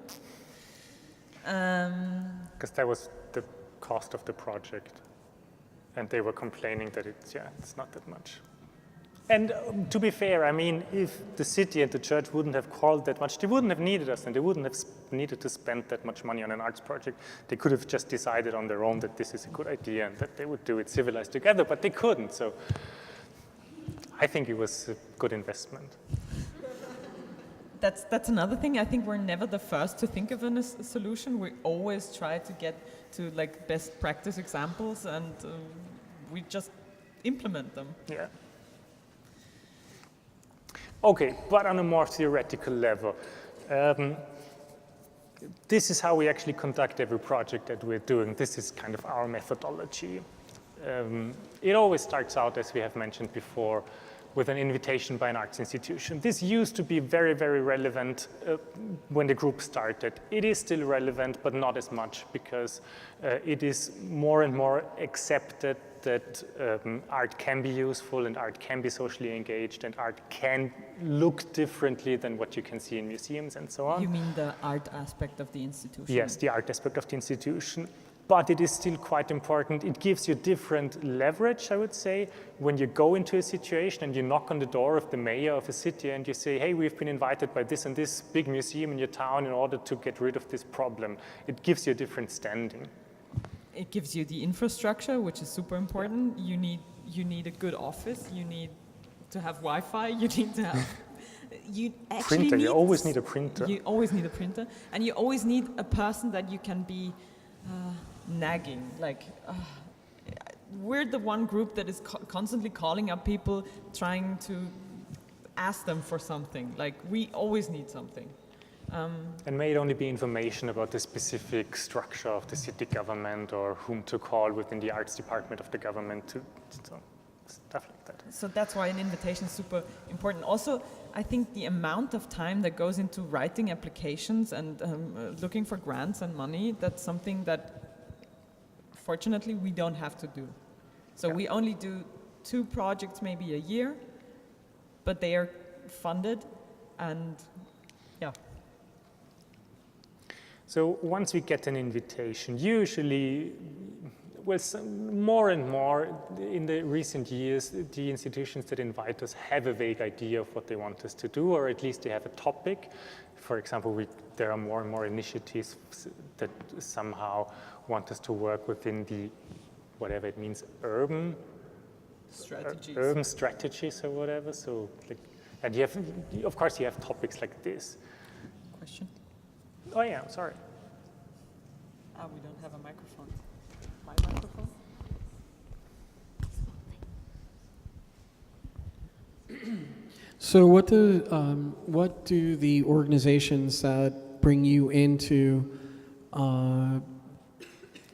S2: Because that was the cost of the project, and they were complaining that it's not that much. And to be fair, I mean, if the city and the church wouldn't have called that much, they wouldn't have needed us, and they wouldn't have needed to spend that much money on an arts project. They could have just decided on their own that this is a good idea and that they would do it civilized together, but they couldn't. So I think it was a good investment.
S5: That's another thing. I think we're never the first to think of a solution. We always try to get to like best practice examples, and we just implement them.
S2: Yeah. Okay, but on a more theoretical level, this is how we actually conduct every project that we're doing. This is kind of our methodology. It always starts out, as we have mentioned before, with an invitation by an arts institution. This used to be very, very relevant when the group started. It is still relevant, but not as much, because it is more and more accepted that art can be useful and art can be socially engaged and art can look differently than what you can see in museums and so on.
S5: You mean the art aspect of the institution?
S2: Yes, the art aspect of the institution. But it is still quite important. It gives you different leverage, I would say, when you go into a situation and you knock on the door of the mayor of a city and you say, hey, we've been invited by this and this big museum in your town in order to get rid of this problem. It gives you a different standing.
S5: It gives you the infrastructure, which is super important. You need a good office. You need to have Wi-Fi. You need to have... You actually
S2: printer.
S5: You
S2: always need a printer.
S5: You always need a printer. And you always need a person that you can be... nagging, like we're the one group that is constantly calling up people, trying to ask them for something. Like we always need something.
S2: And may it only be information about the specific structure of the city government or whom to call within the arts department of the government to stuff like that.
S5: So that's why an invitation is super important. Also, I think the amount of time that goes into writing applications and looking for grants and money, that's something that fortunately we don't have to do. So we only do 2 projects maybe a year, but they are funded, and yeah.
S2: So once we get an invitation, usually, well, more and more in the recent years, the institutions that invite us have a vague idea of what they want us to do, or at least they have a topic. For example, there are more and more initiatives that somehow want us to work within the, whatever it means, urban strategies or whatever. So, and you have, of course, you have topics like this.
S5: Question?
S2: Oh yeah, sorry.
S5: We don't have a microphone. My microphone?
S9: So what do the organizations that bring you into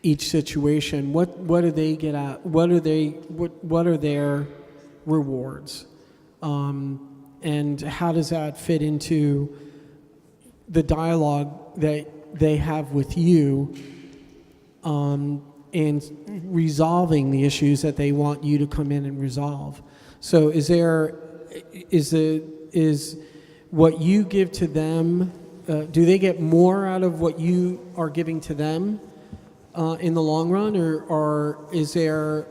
S9: each situation, what do they get at? What are their rewards? And how does that fit into the dialogue that they have with you and resolving the issues that they want you to come in and resolve? So is what you give to them, do they get more out of what you are giving to them in the long run, or is there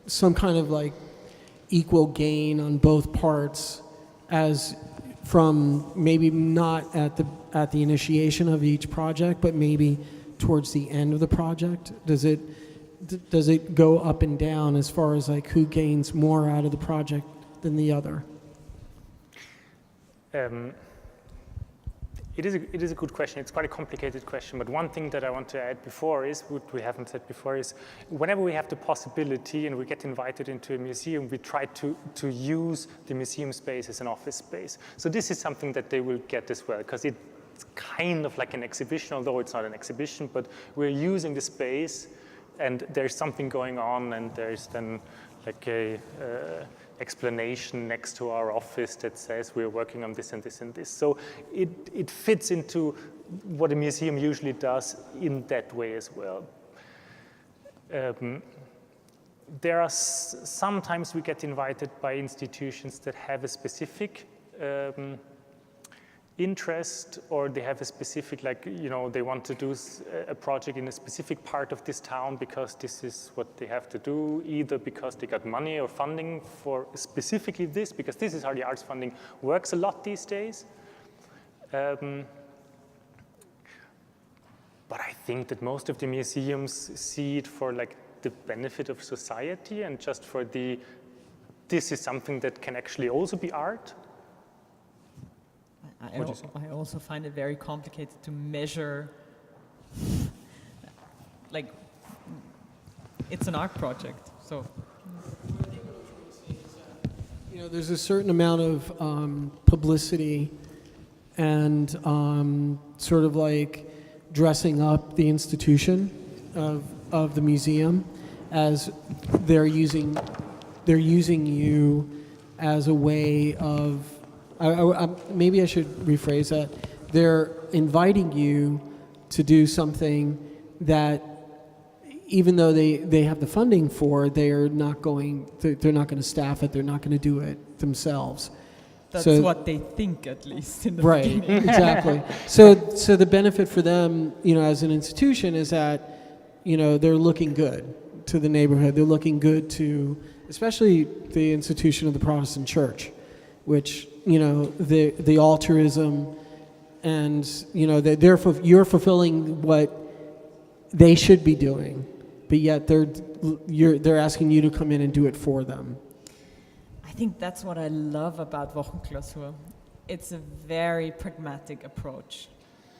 S9: some kind of like equal gain on both parts, as from maybe not at the initiation of each project, but maybe towards the end of the project? Does it go up and down as far as like who gains more out of the project than the other?
S2: It is a good question. It's quite a complicated question, but one thing that I want to add before is, what we haven't said before, is whenever we have the possibility and we get invited into a museum, we try to use the museum space as an office space. So this is something that they will get as well, because it's kind of like an exhibition, although it's not an exhibition, but we're using the space and there's something going on, and there's then like a explanation next to our office that says we're working on this and this and this. So it fits into what a museum usually does in that way as well. There are sometimes we get invited by institutions that have a specific interest, or they have a specific, like, you know, they want to do a project in a specific part of this town because this is what they have to do, either because they got money or funding for specifically this, because this is how the arts funding works a lot these days. But I think that most of the museums see it for like the benefit of society, and just for this is something that can actually also be art.
S3: I also find it very complicated to measure, like, it's an art project, so.
S9: You know, there's a certain amount of publicity and sort of like dressing up the institution of the museum, as they're using you as a way of, maybe I should rephrase that. They're inviting you to do something that, even though they have the funding for, they're not going to staff it. They're not going to do it themselves.
S3: That's what they think, at least in the
S9: right,
S3: beginning.
S9: exactly. So the benefit for them, you know, as an institution, is that, you know, they're looking good to the neighborhood. They're looking good to, especially the institution of the Protestant Church, which, you know, the altruism, and, you know, you're fulfilling what they should be doing, but yet they're asking you to come in and do it for them.
S3: I think that's what I love about WochenKlausur. It's a very pragmatic approach.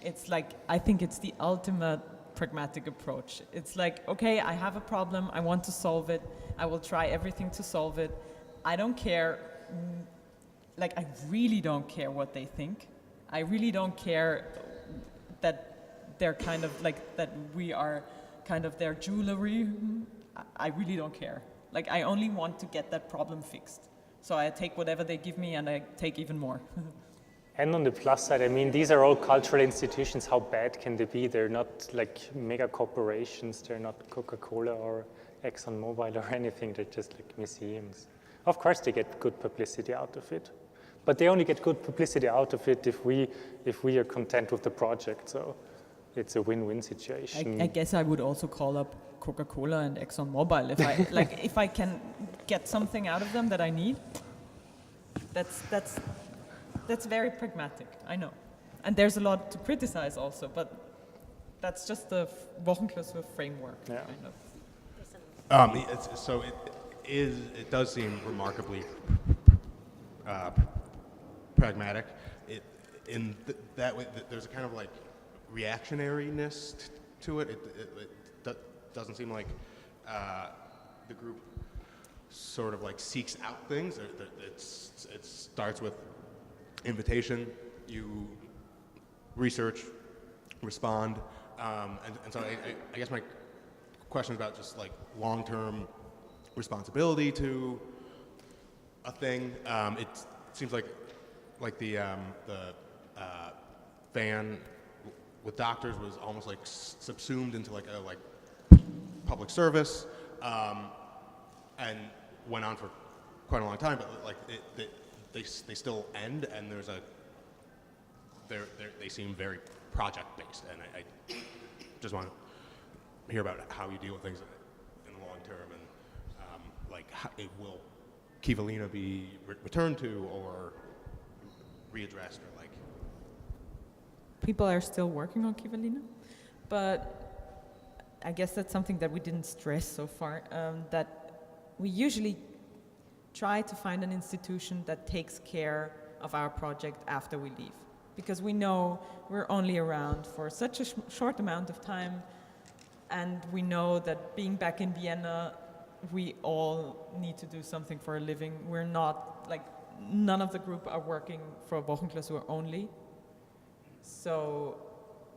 S3: It's like, I think it's the ultimate pragmatic approach. It's like, okay, I have a problem, I want to solve it, I will try everything to solve it. I don't care. Like, I really don't care what they think. I really don't care that they're kind of like, that we are kind of their jewelry. I really don't care. Like, I only want to get that problem fixed. So I take whatever they give me, and I take even more.
S2: And on the plus side, I mean, these are all cultural institutions. How bad can they be? They're not like mega corporations. They're not Coca-Cola or ExxonMobil or anything. They're just like museums. Of course, they get good publicity out of it. But they only get good publicity out of it if we are content with the project. So it's a win-win situation.
S3: I guess I would also call up Coca-Cola and ExxonMobil if I like, if I can get something out of them that I need. That's very pragmatic. I know, and there's a lot to criticize also, but that's just the WochenKlausur framework.
S2: Yeah.
S3: Kind of.
S10: It does seem remarkably pragmatic. That way, there's a kind of like reactionariness to it. It doesn't seem like the group sort of like seeks out things. It starts with invitation, you research, respond, and so I guess my question is about just like long-term responsibility to a thing. It seems like the van with doctors was almost like subsumed into like a public service, and went on for quite a long time. But like they still end, and they seem very project based, and I just want to hear about how you deal with things in the long term, and like how it will Kivalina be returned to or readdressed, or like
S5: people are still working on Kivalina, but I guess that's something that we didn't stress so far, that we usually try to find an institution that takes care of our project after we leave, because we know we're only around for such a short amount of time, and we know that being back in Vienna, we all need to do something for a living. We're not, like, none of the group are working for WochenKlausur only. So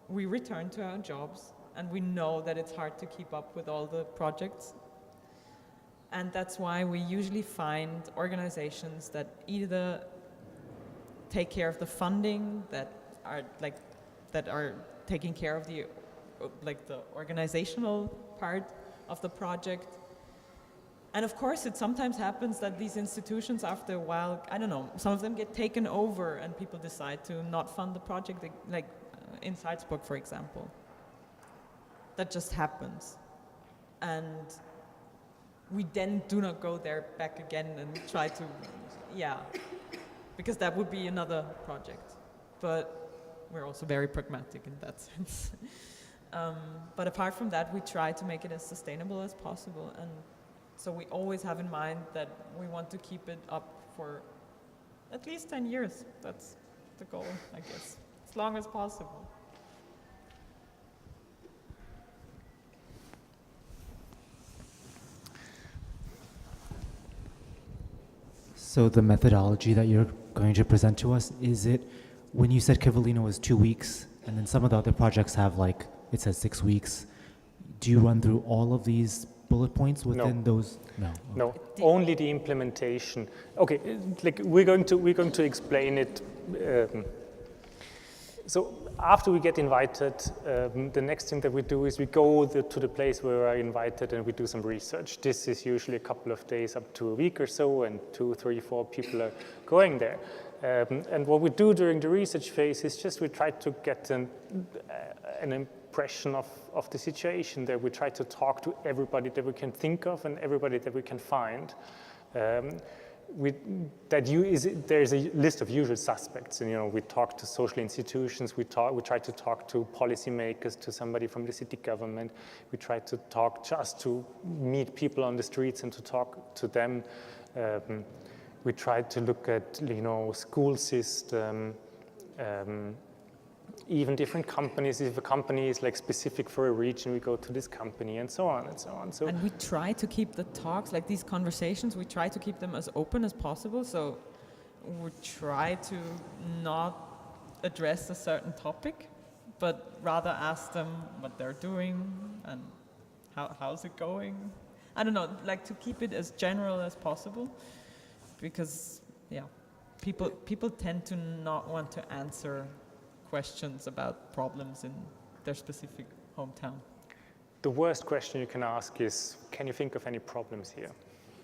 S5: we return to our jobs, and we know that it's hard to keep up with all the projects. And that's why we usually find organizations that either take care of the funding, that are taking care of the organizational part of the project. And of course, it sometimes happens that these institutions, after a while, I don't know, some of them get taken over and people decide to not fund the project, like in Salzburg, for example. That just happens. And we then do not go there back again and try to, because that would be another project. But we're also very pragmatic in that sense. But apart from that, we try to make it as sustainable as possible. And so we always have in mind that we want to keep it up for at least 10 years. That's the goal, I guess, as long as possible.
S11: So the methodology that you're going to present to us, is it, when you said Kivalina was 2 weeks, and then some of the other projects have like, it says 6 weeks, do you run through all of these bullet points within those? No.
S2: No, only the implementation. Okay, like we're going to explain it. So after we get invited, the next thing that we do is we go to the place where we're invited and we do some research. This is usually a couple of days, up to a week or so, and 2, 3, 4 people are going there. And what we do during the research phase is just we try to get an impression of the situation there. We try to talk to everybody that we can think of and everybody that we can find. There's a list of usual suspects, and we talk to social institutions, we try to talk to policymakers, to somebody from the city government. We try to talk just to meet people on the streets and to talk to them. We try to look at school system, even different companies. If a company is like specific for a region, we go to this company, and so on and so on.
S5: And we try to keep the talks, like these conversations, we try to keep them as open as possible. So we try to not address a certain topic, but rather ask them what they're doing and how's it going. I don't know, like to keep it as general as possible, because people tend to not want to answer questions about problems in their specific hometown.
S2: The worst question you can ask is, can you think of any problems here?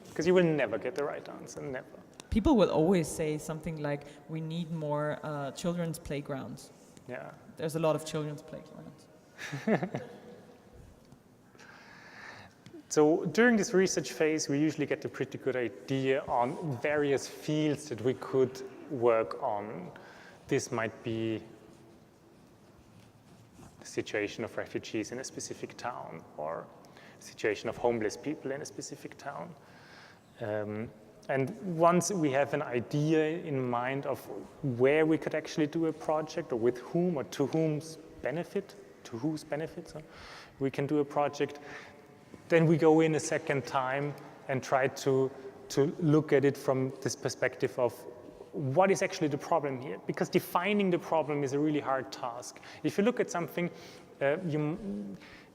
S2: Because you will never get the right answer, never.
S5: People will always say something like, we need more children's playgrounds.
S2: Yeah.
S5: There's a lot of children's playgrounds.
S2: So during this research phase, we usually get a pretty good idea on various fields that we could work on. This might be the situation of refugees in a specific town, or the situation of homeless people in a specific town. And once we have an idea in mind of where we could actually do a project, or with whom, or to whose benefit, we can do a project, then we go in a second time and try to look at it from this perspective of what is actually the problem here? Because defining the problem is a really hard task. If you look at something,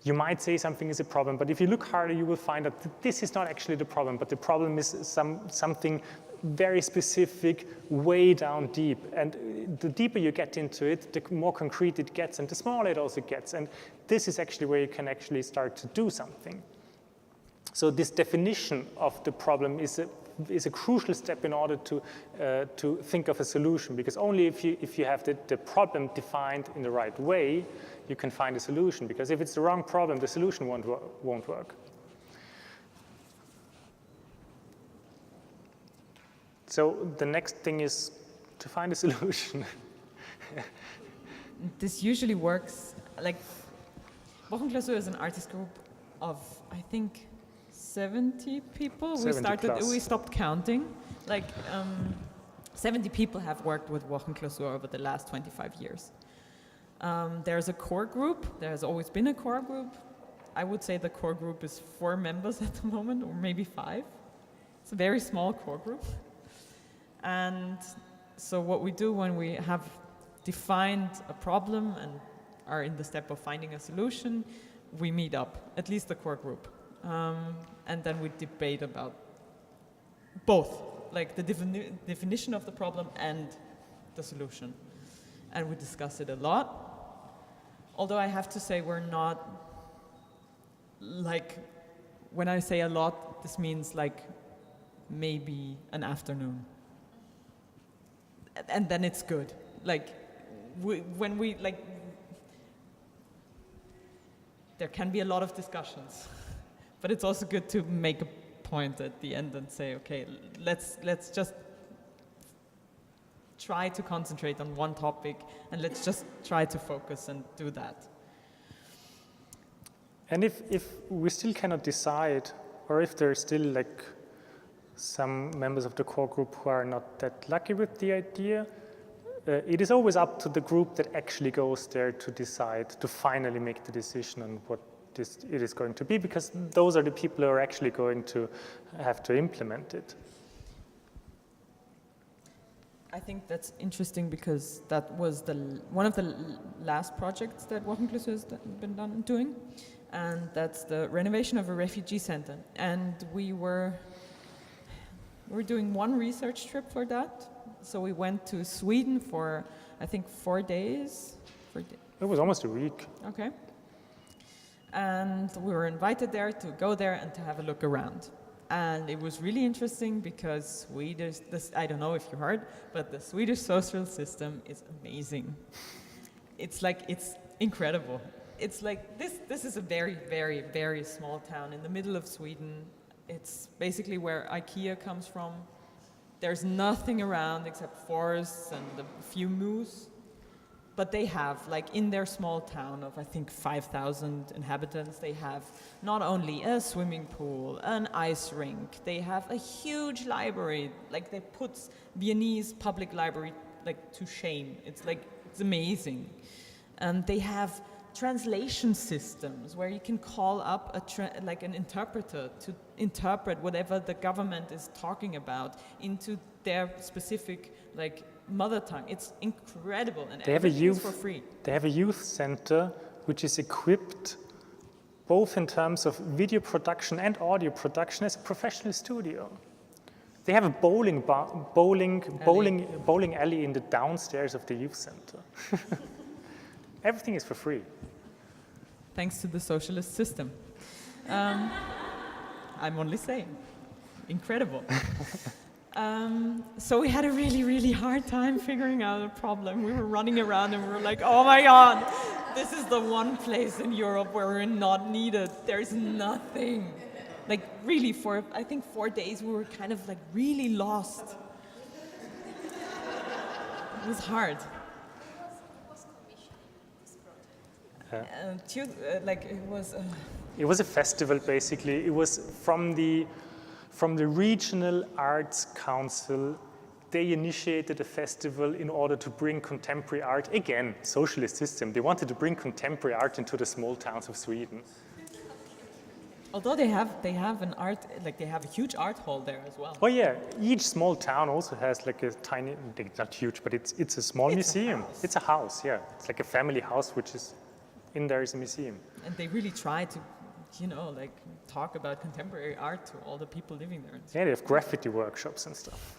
S2: you might say something is a problem, but if you look harder, you will find that this is not actually the problem, but the problem is something very specific, way down deep. And the deeper you get into it, the more concrete it gets, and the smaller it also gets. And this is actually where you can actually start to do something. So this definition of the problem is a crucial step in order to think of a solution, because only if you have the problem defined in the right way, you can find a solution. Because if it's the wrong problem, the solution won't work. So the next thing is to find a solution.
S5: This usually works, like, WochenKlausur is an artist group of, I think, 70 people.
S2: 70
S5: we stopped counting. Like, 70 people have worked with WochenKlausur over the last 25 years. There's a core group. There's always been a core group. I would say the core group is 4 members at the moment, or maybe 5. It's a very small core group. And so what we do when we have defined a problem and are in the step of finding a solution, we meet up, at least the core group. And then we debate about both, like the definition of the problem and the solution. And we discuss it a lot. Although I have to say we're not, like, when I say a lot, this means like maybe an afternoon. And then it's good. Like, when we, like, there can be a lot of discussions. But it's also good to make a point at the end and say, okay, let's just try to concentrate on one topic and let's just try to focus and do that.
S2: And if we still cannot decide, or if there are still like some members of the core group who are not that lucky with the idea, it is always up to the group that actually goes there to decide, to finally make the decision on what it is going to be, because those are the people who are actually going to have to implement it.
S5: I think that's interesting because that was one of the last projects that WochenKlausur has been doing, and that's the renovation of a refugee center. And we were doing one research trip for that. So we went to Sweden for, I think, 4 days.
S2: It was almost a week.
S5: Okay. And we were invited there to go there and to have a look around. And it was really interesting because I don't know if you heard, but the Swedish social system is amazing. It's like, it's incredible. It's like, this is a very, very, very small town in the middle of Sweden. It's basically where IKEA comes from. There's nothing around except forests and a few moose. But they have, like, in their small town of, I think, 5,000 inhabitants, they have not only a swimming pool, an ice rink, they have a huge library. Like, they put Viennese public library, like, to shame. It's like, it's amazing. And they have translation systems where you can call up like an interpreter to interpret whatever the government is talking about into their specific, like, mother tongue. It's incredible, and everything's for free.
S2: They have a youth center which is equipped both in terms of video production and audio production as a professional studio. They have a bowling alley in the downstairs of the youth center. Everything is for free.
S5: Thanks to the socialist system. I'm only saying. Incredible. So we had a really, really hard time figuring out a problem. We were running around and we were like, oh my God, this is the one place in Europe where we're not needed. There's nothing. Like, really, for, I think, 4 days, we were kind of like really lost. It was hard.
S2: It was a festival, basically. It was from the Regional Arts Council. They initiated a festival in order to bring contemporary art, again, socialist system. They wanted to bring contemporary art into the small towns of Sweden.
S5: Although they have an art, like they have a huge art hall there as well.
S2: Oh yeah, each small town also has like a tiny, not huge, but it's a small museum. It's a house, yeah. It's like a family house, which is, in there is a museum.
S5: And they really try to, like talk about contemporary art to all the people living there.
S2: Yeah, they have graffiti workshops and stuff.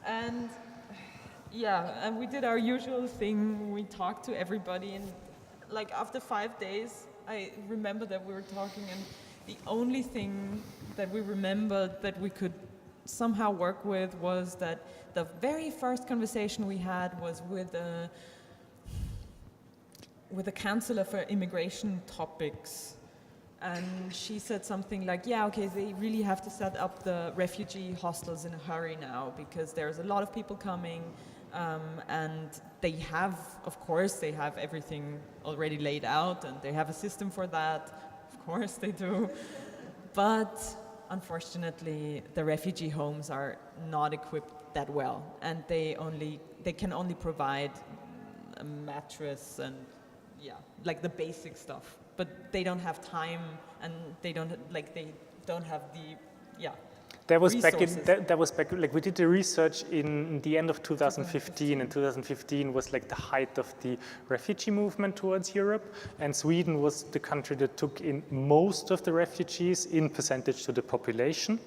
S5: And yeah, and we did our usual thing. We talked to everybody, and like after 5 days, I remember that we were talking, and the only thing that we remembered that we could somehow work with was that the very first conversation we had was with a counselor for immigration topics. And she said something like, yeah, okay, they really have to set up the refugee hostels in a hurry now because there's a lot of people coming, and they have, of course, they have everything already laid out and they have a system for that. Of course they do. But unfortunately, the refugee homes are not equipped that well, and they can only provide a mattress and like the basic stuff. But they don't have time, and they don't have the
S2: That was
S5: resources.
S2: that was back. Like we did the research in the end of 2015, and 2015 was like the height of the refugee movement towards Europe, and Sweden was the country that took in most of the refugees in percentage to the population.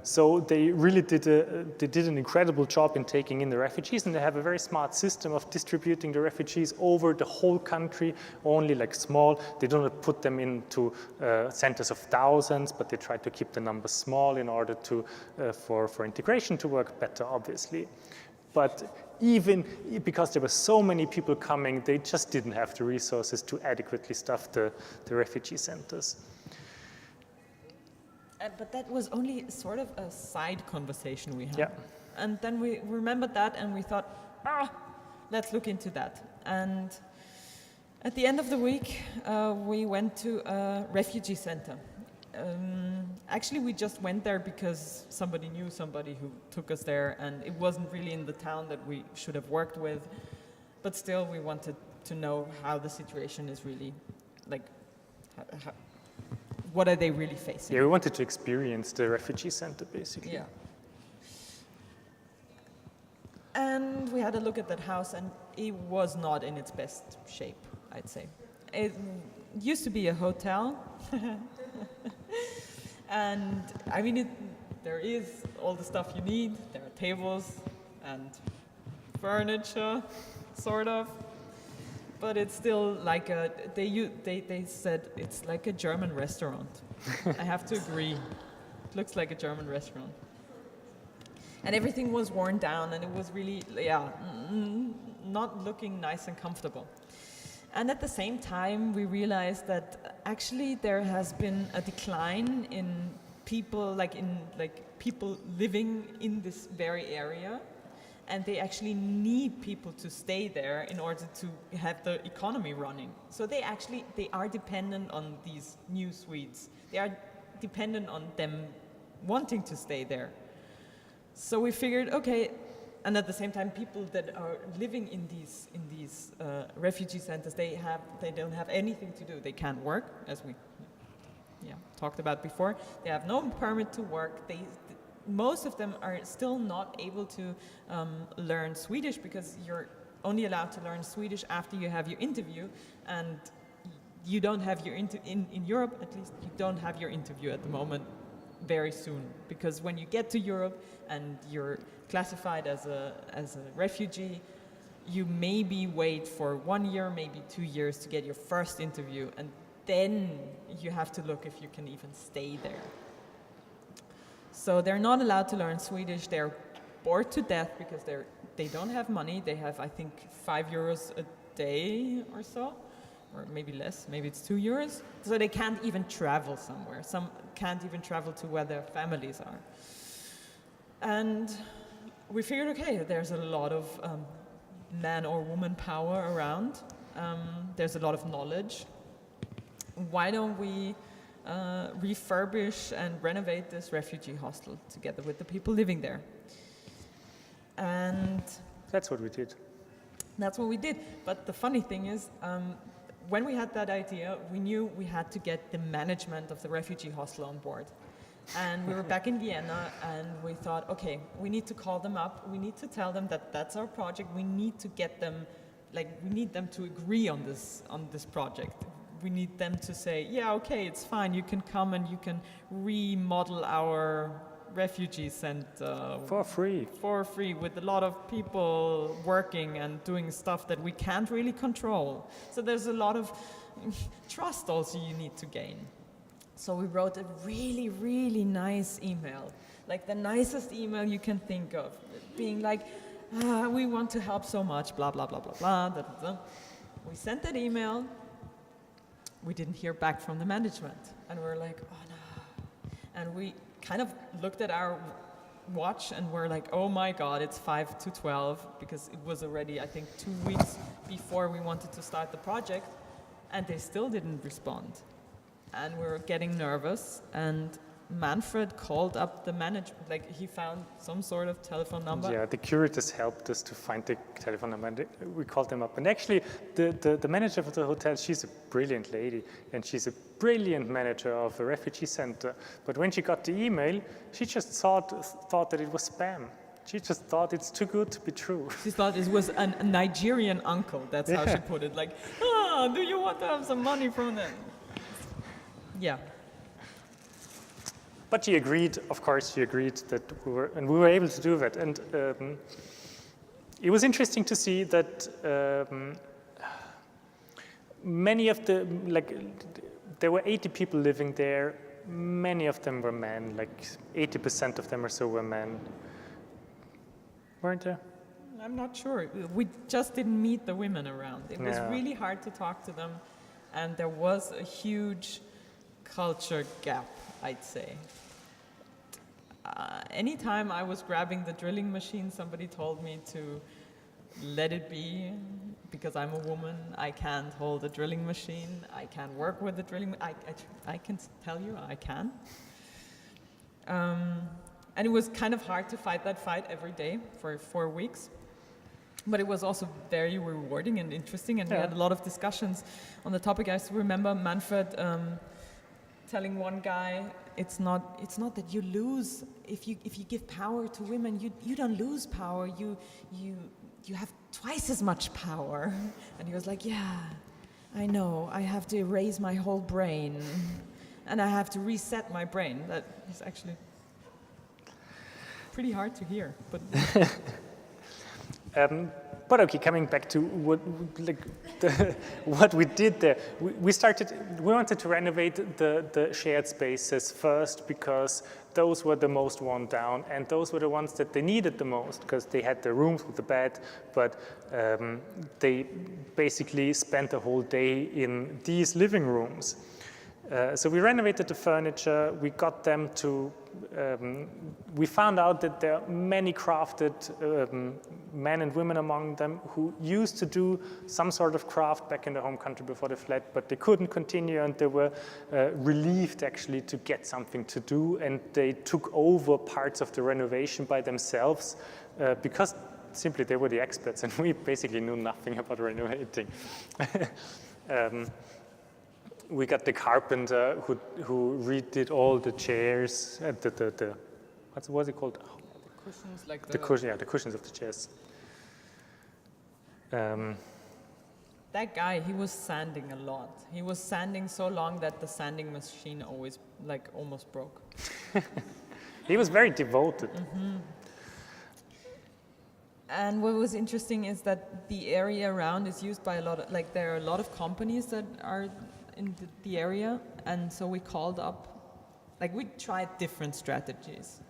S2: So they really did an incredible job in taking in the refugees, and they have a very smart system of distributing the refugees over the whole country, only like small. They don't put them into centers of thousands, but they try to keep the numbers small in order to for integration to work better, obviously. But even because there were so many people coming, they just didn't have the resources to adequately staff the refugee centers.
S5: But that was only sort of a side conversation we had.
S2: Yeah.
S5: And then we remembered that, and we thought, let's look into that. And at the end of the week, we went to a refugee center. Actually, we just went there because somebody knew somebody who took us there, and it wasn't really in the town that we should have worked with. But still, we wanted to know how the situation is really, like, what are they really facing?
S2: Yeah, we wanted to experience the refugee center, basically.
S5: Yeah. And we had a look at that house, and it was not in its best shape, I'd say. It used to be a hotel. And I mean, there is all the stuff you need. There are tables and furniture, sort of. But it's still like they said it's like a German restaurant. I have to agree. It looks like a German restaurant. And everything was worn down, and it was really, not looking nice and comfortable. And at the same time, we realized that actually there has been a decline in people, people living in this very area. And they actually need people to stay there in order to have the economy running. So they are dependent on these new Swedes. They are dependent on them wanting to stay there. So we figured, okay, and at the same time, people that are living in these refugee centers, they don't have anything to do. They can't work, as we talked about before. They have no permit to work. Most of them are still not able to learn Swedish, because you're only allowed to learn Swedish after you have your interview, and you don't have your in Europe, at least you don't have your interview at the moment very soon, because when you get to Europe and you're classified as a refugee, you maybe wait for 1 year, maybe 2 years to get your first interview, and then you have to look if you can even stay there. So they're not allowed to learn Swedish. They're bored to death because they don't have money. They have, I think, €5 a day or so, or maybe less. Maybe it's €2. So they can't even travel somewhere. Some can't even travel to where their families are. And we figured, okay, there's a lot of man or woman power around. There's a lot of knowledge. Why don't we refurbish and renovate this refugee hostel together with the people living there? And
S2: that's what we did.
S5: That's what we did. But the funny thing is, when we had that idea, we knew we had to get the management of the refugee hostel on board. And we were back in Vienna, and we thought, okay, we need to call them up. We need to tell them that that's our project. We need to get them, we need them to agree on this project. We need them to say, yeah, okay, it's fine. You can come and you can remodel our refugee center
S2: for free.
S5: For free, with a lot of people working and doing stuff that we can't really control. So there's a lot of trust also you need to gain. So we wrote a really, really nice email, like the nicest email you can think of, being like, we want to help so much, blah, blah, blah, blah, blah, da, da, da. We sent that email. We didn't hear back from the management. And we were like, oh no. And we kind of looked at our watch and we're like, oh my God, it's 5 to 12, because it was already, I think, 2 weeks before we wanted to start the project. And they still didn't respond. And we were getting nervous, and Manfred called up the management, he found some sort of telephone number.
S2: Yeah, the curators helped us to find the telephone number, and we called them up. And actually, the manager of the hotel, she's a brilliant lady, and she's a brilliant manager of a refugee center. But when she got the email, she just thought that it was spam. She just thought it's too good to be true.
S5: She thought it was a Nigerian uncle, that's how she put it. Do you want to have some money from them? Yeah.
S2: But she agreed, of course, she agreed that we were able to do that. And it was interesting to see that many of there were 80 people living there. Many of them were men, 80% of them or so were men. Weren't there?
S5: I'm not sure. We just didn't meet the women around. It was really hard to talk to them. And there was a huge culture gap, I'd say. Anytime I was grabbing the drilling machine, somebody told me to let it be, because I'm a woman. I can't hold a drilling machine. I can't work with a drilling. I can tell you, I can. And it was kind of hard to fight that fight every day for 4 weeks. But it was also very rewarding and interesting, and we had a lot of discussions on the topic. I still remember Manfred telling one guy, it's not that you lose if you give power to women. You don't lose power. You have twice as much power. And he was like, yeah, I know. I have to erase my whole brain, and I have to reset my brain. That is actually pretty hard to hear, but.
S2: But okay, coming back to what we did there, we wanted to renovate the shared spaces first, because those were the most worn down, and those were the ones that they needed the most, because they had the rooms with the bed, but they basically spent the whole day in these living rooms. So we renovated the furniture, we got them to, we found out that there are many crafted men and women among them who used to do some sort of craft back in their home country before they fled, but they couldn't continue, and they were relieved actually to get something to do, and they took over parts of the renovation by themselves because simply they were the experts and we basically knew nothing about renovating. We got the carpenter who redid all the chairs, what was it called?
S5: Cushions, like
S2: the cushions of the chairs.
S5: That guy, he was sanding a lot. He was sanding so long that the sanding machine almost broke.
S2: He was very devoted.
S5: Mm-hmm. And what was interesting is that the area around is used by a lot of, there are a lot of companies that are in the area, and so we called up, we tried different strategies.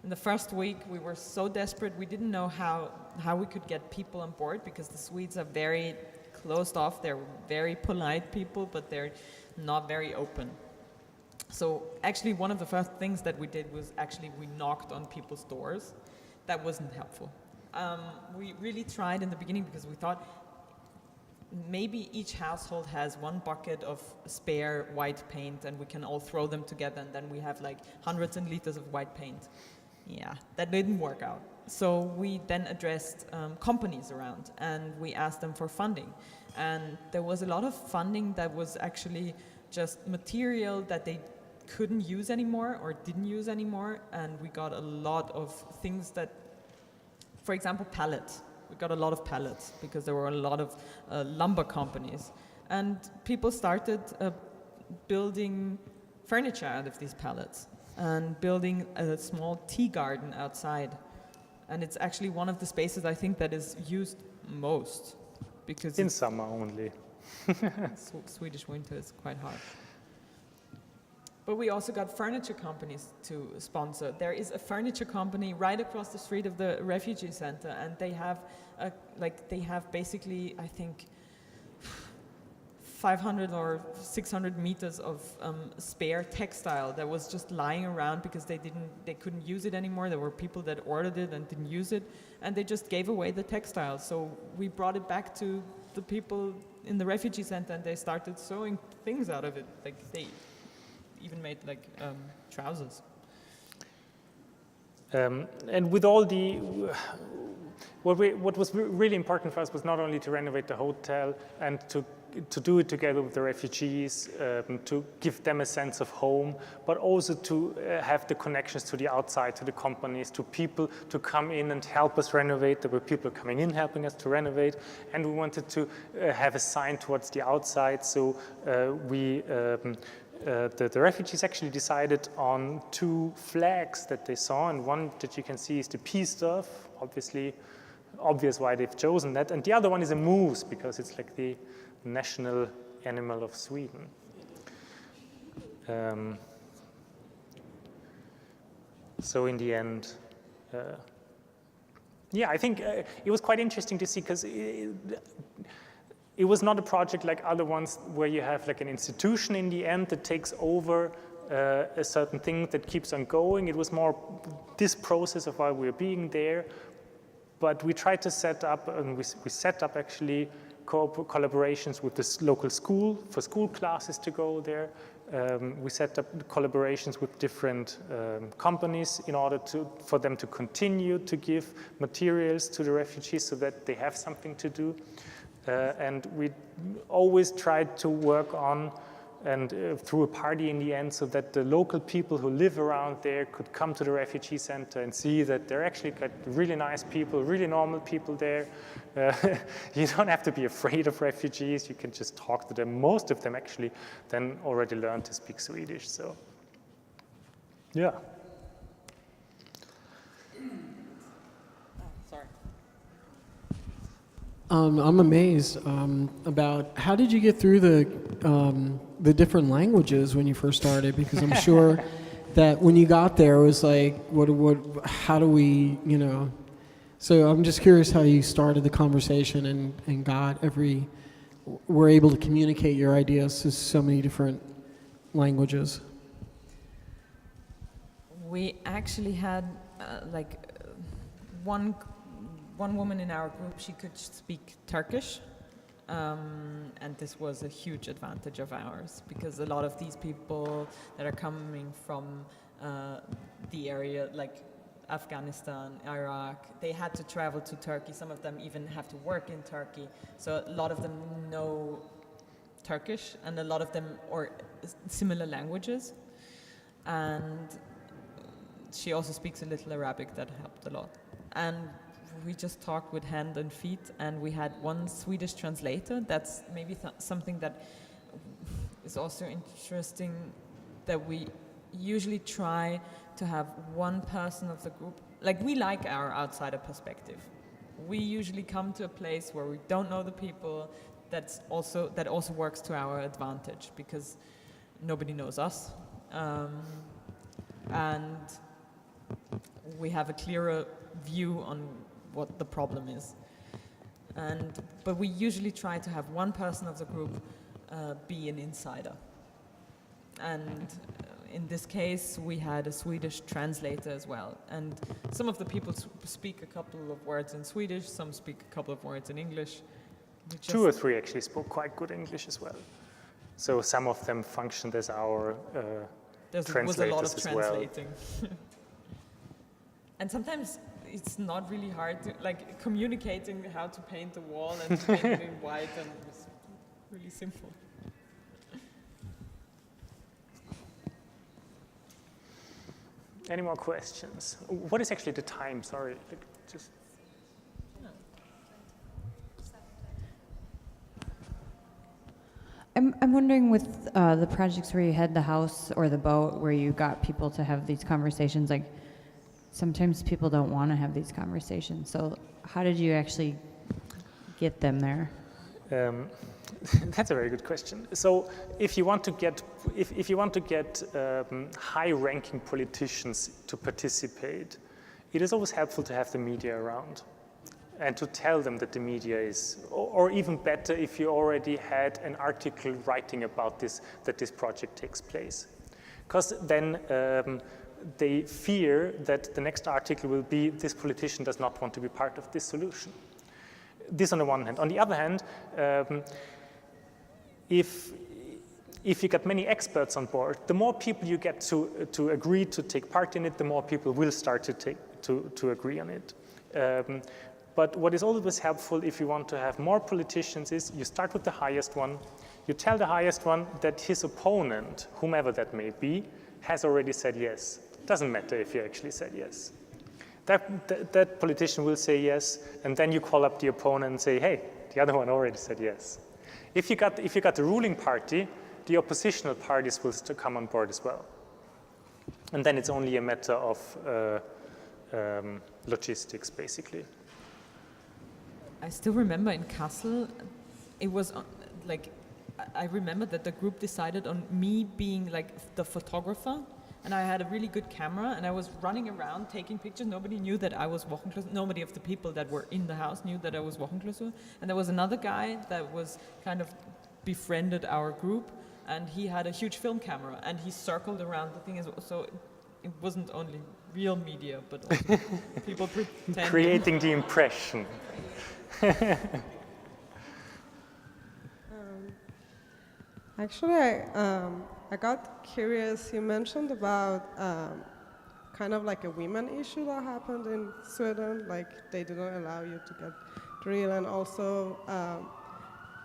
S5: In the first week, we were so desperate, we didn't know how we could get people on board, because the Swedes are very closed off. They're very polite people, but they're not very open. So actually, one of the first things that we did was we knocked on people's doors. That wasn't helpful. We really tried in the beginning, because we thought, maybe each household has one bucket of spare white paint, and we can all throw them together, and then we have hundreds of liters of white paint. Yeah, that didn't work out. So we then addressed companies around, and we asked them for funding. And there was a lot of funding that was actually just material that they couldn't use anymore or didn't use anymore. And we got a lot of things that, for example, pallets. We got a lot of pallets because there were a lot of lumber companies. And people started building furniture out of these pallets and building a small tea garden outside. And it's actually one of the spaces I think that is used most, because
S2: in summer only.
S5: Swedish winter is quite hard. But we also got furniture companies to sponsor. There is a furniture company right across the street of the refugee center, and they have basically, I think, 500 or 600 meters of spare textile that was just lying around because they couldn't use it anymore. There were people that ordered it and didn't use it, and they just gave away the textile. So we brought it back to the people in the refugee center, and they started sewing things out of it. Like they even made trousers.
S2: And with all the, what was really important for us was not only to renovate the hotel and to do it together with the refugees, to give them a sense of home, but also to have the connections to the outside, to the companies, to people to come in and help us renovate. There were people coming in helping us to renovate, and we wanted to have a sign towards the outside. So the refugees actually decided on 2 flags that they saw, and one that you can see is the peace stuff, obvious why they've chosen that, and the other one is a moose because it's like the national animal of Sweden. So in the end, I think it was quite interesting to see, because it was not a project like other ones where you have like an institution in the end that takes over a certain thing that keeps on going. It was more this process of while we were being there, but we tried to set up, and we set up actually collaborations with this local school for school classes to go there. We set up collaborations with different companies in order for them to continue to give materials to the refugees so that they have something to do. And we always tried to work on and through a party in the end, so that the local people who live around there could come to the refugee center and see that they're actually got really nice people, really normal people there. You don't have to be afraid of refugees. You can just talk to them. Most of them actually then already learned to speak Swedish. So, yeah.
S9: I'm amazed about how did you get through the different languages when you first started? Because I'm sure that when you got there, it was like, how do we, So I'm just curious how you started the conversation and were able to communicate your ideas to so many different languages.
S5: We actually had one woman in our group, she could speak Turkish, and this was a huge advantage of ours, because a lot of these people that are coming from the area, like Afghanistan, Iraq, they had to travel to Turkey. Some of them even have to work in Turkey. So a lot of them know Turkish, and a lot of them or similar languages. And she also speaks a little Arabic, that helped a lot. And we just talked with hand and feet, and we had one Swedish translator. That's maybe something that is also interesting, that we usually try to have one person of the group. Like, we like our outsider perspective. We usually come to a place where we don't know the people. That also works to our advantage, because nobody knows us, and we have a clearer view on what the problem is. But we usually try to have one person of the group be an insider. And in this case, we had a Swedish translator as well. And some of the people speak a couple of words in Swedish, some speak a couple of words in English.
S2: 2 or 3 actually spoke quite good English as well. So some of them functioned as our translators
S5: was a lot of
S2: as
S5: translating.
S2: well.
S5: And sometimes it's not really hard to, like, communicating how to paint the wall and to paint it in white, and it was really simple.
S2: Any more questions? What is actually the time? Sorry, just.
S12: I'm wondering with the projects where you had the house or the boat where you got people to have these conversations, like sometimes people don't want to have these conversations. So how did you actually get them there?
S2: That's a very good question. So if you want to get, if you want to get high-ranking politicians to participate, it is always helpful to have the media around and to tell them that the media is, or even better if you already had an article writing about this, that this project takes place. Because then they fear that the next article will be, this politician does not want to be part of this solution. This on the one hand. On the other hand, if you get many experts on board, the more people you get to agree to take part in it, the more people will start to agree on it. But what is always helpful if you want to have more politicians is you start with the highest one, you tell the highest one that his opponent, whomever that may be, has already said yes. Doesn't matter if you actually said yes. That politician will say yes, and then you call up the opponent and say, hey, the other one already said yes. If you got the ruling party, the oppositional parties will still come on board as well. And then it's only a matter of logistics, basically.
S5: I still remember in Kassel, it was like, I remember that the group decided on me being like the photographer, and I had a really good camera, and I was running around taking pictures. Nobody knew that I was WochenKlausur. Nobody of the people that were in the house knew that I was WochenKlausur. And there was another guy that was kind of befriended our group, and he had a huge film camera, and he circled around the thing as well. So it wasn't only real media, but also people pretending.
S2: Creating the impression.
S13: Actually, I got curious. You mentioned about kind of like a women issue that happened in Sweden, like they didn't allow you to get drill, and also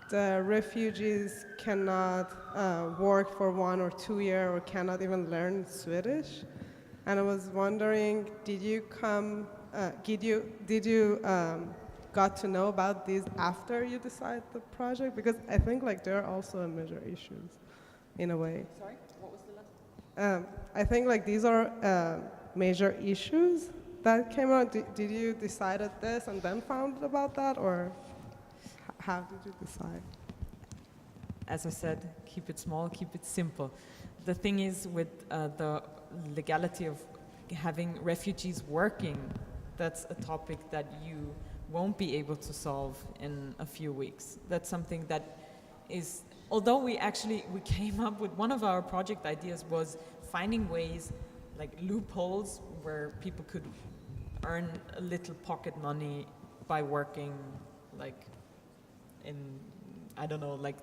S13: the refugees cannot work for 1 or 2 years or cannot even learn Swedish. And I was wondering, did you got to know about these after you decide the project? Because I think like they're also a major issues in a way.
S5: Sorry, what was the last?
S13: I think like these are major issues that came out. Did you decide this and then found about that, or how did you decide?
S5: As I said, keep it small, keep it simple. The thing is with the legality of having refugees working, that's a topic that you won't be able to solve in a few weeks. That's something that is, although we came up with, one of our project ideas was finding ways, like loopholes, where people could earn a little pocket money by working, like in, I don't know, like,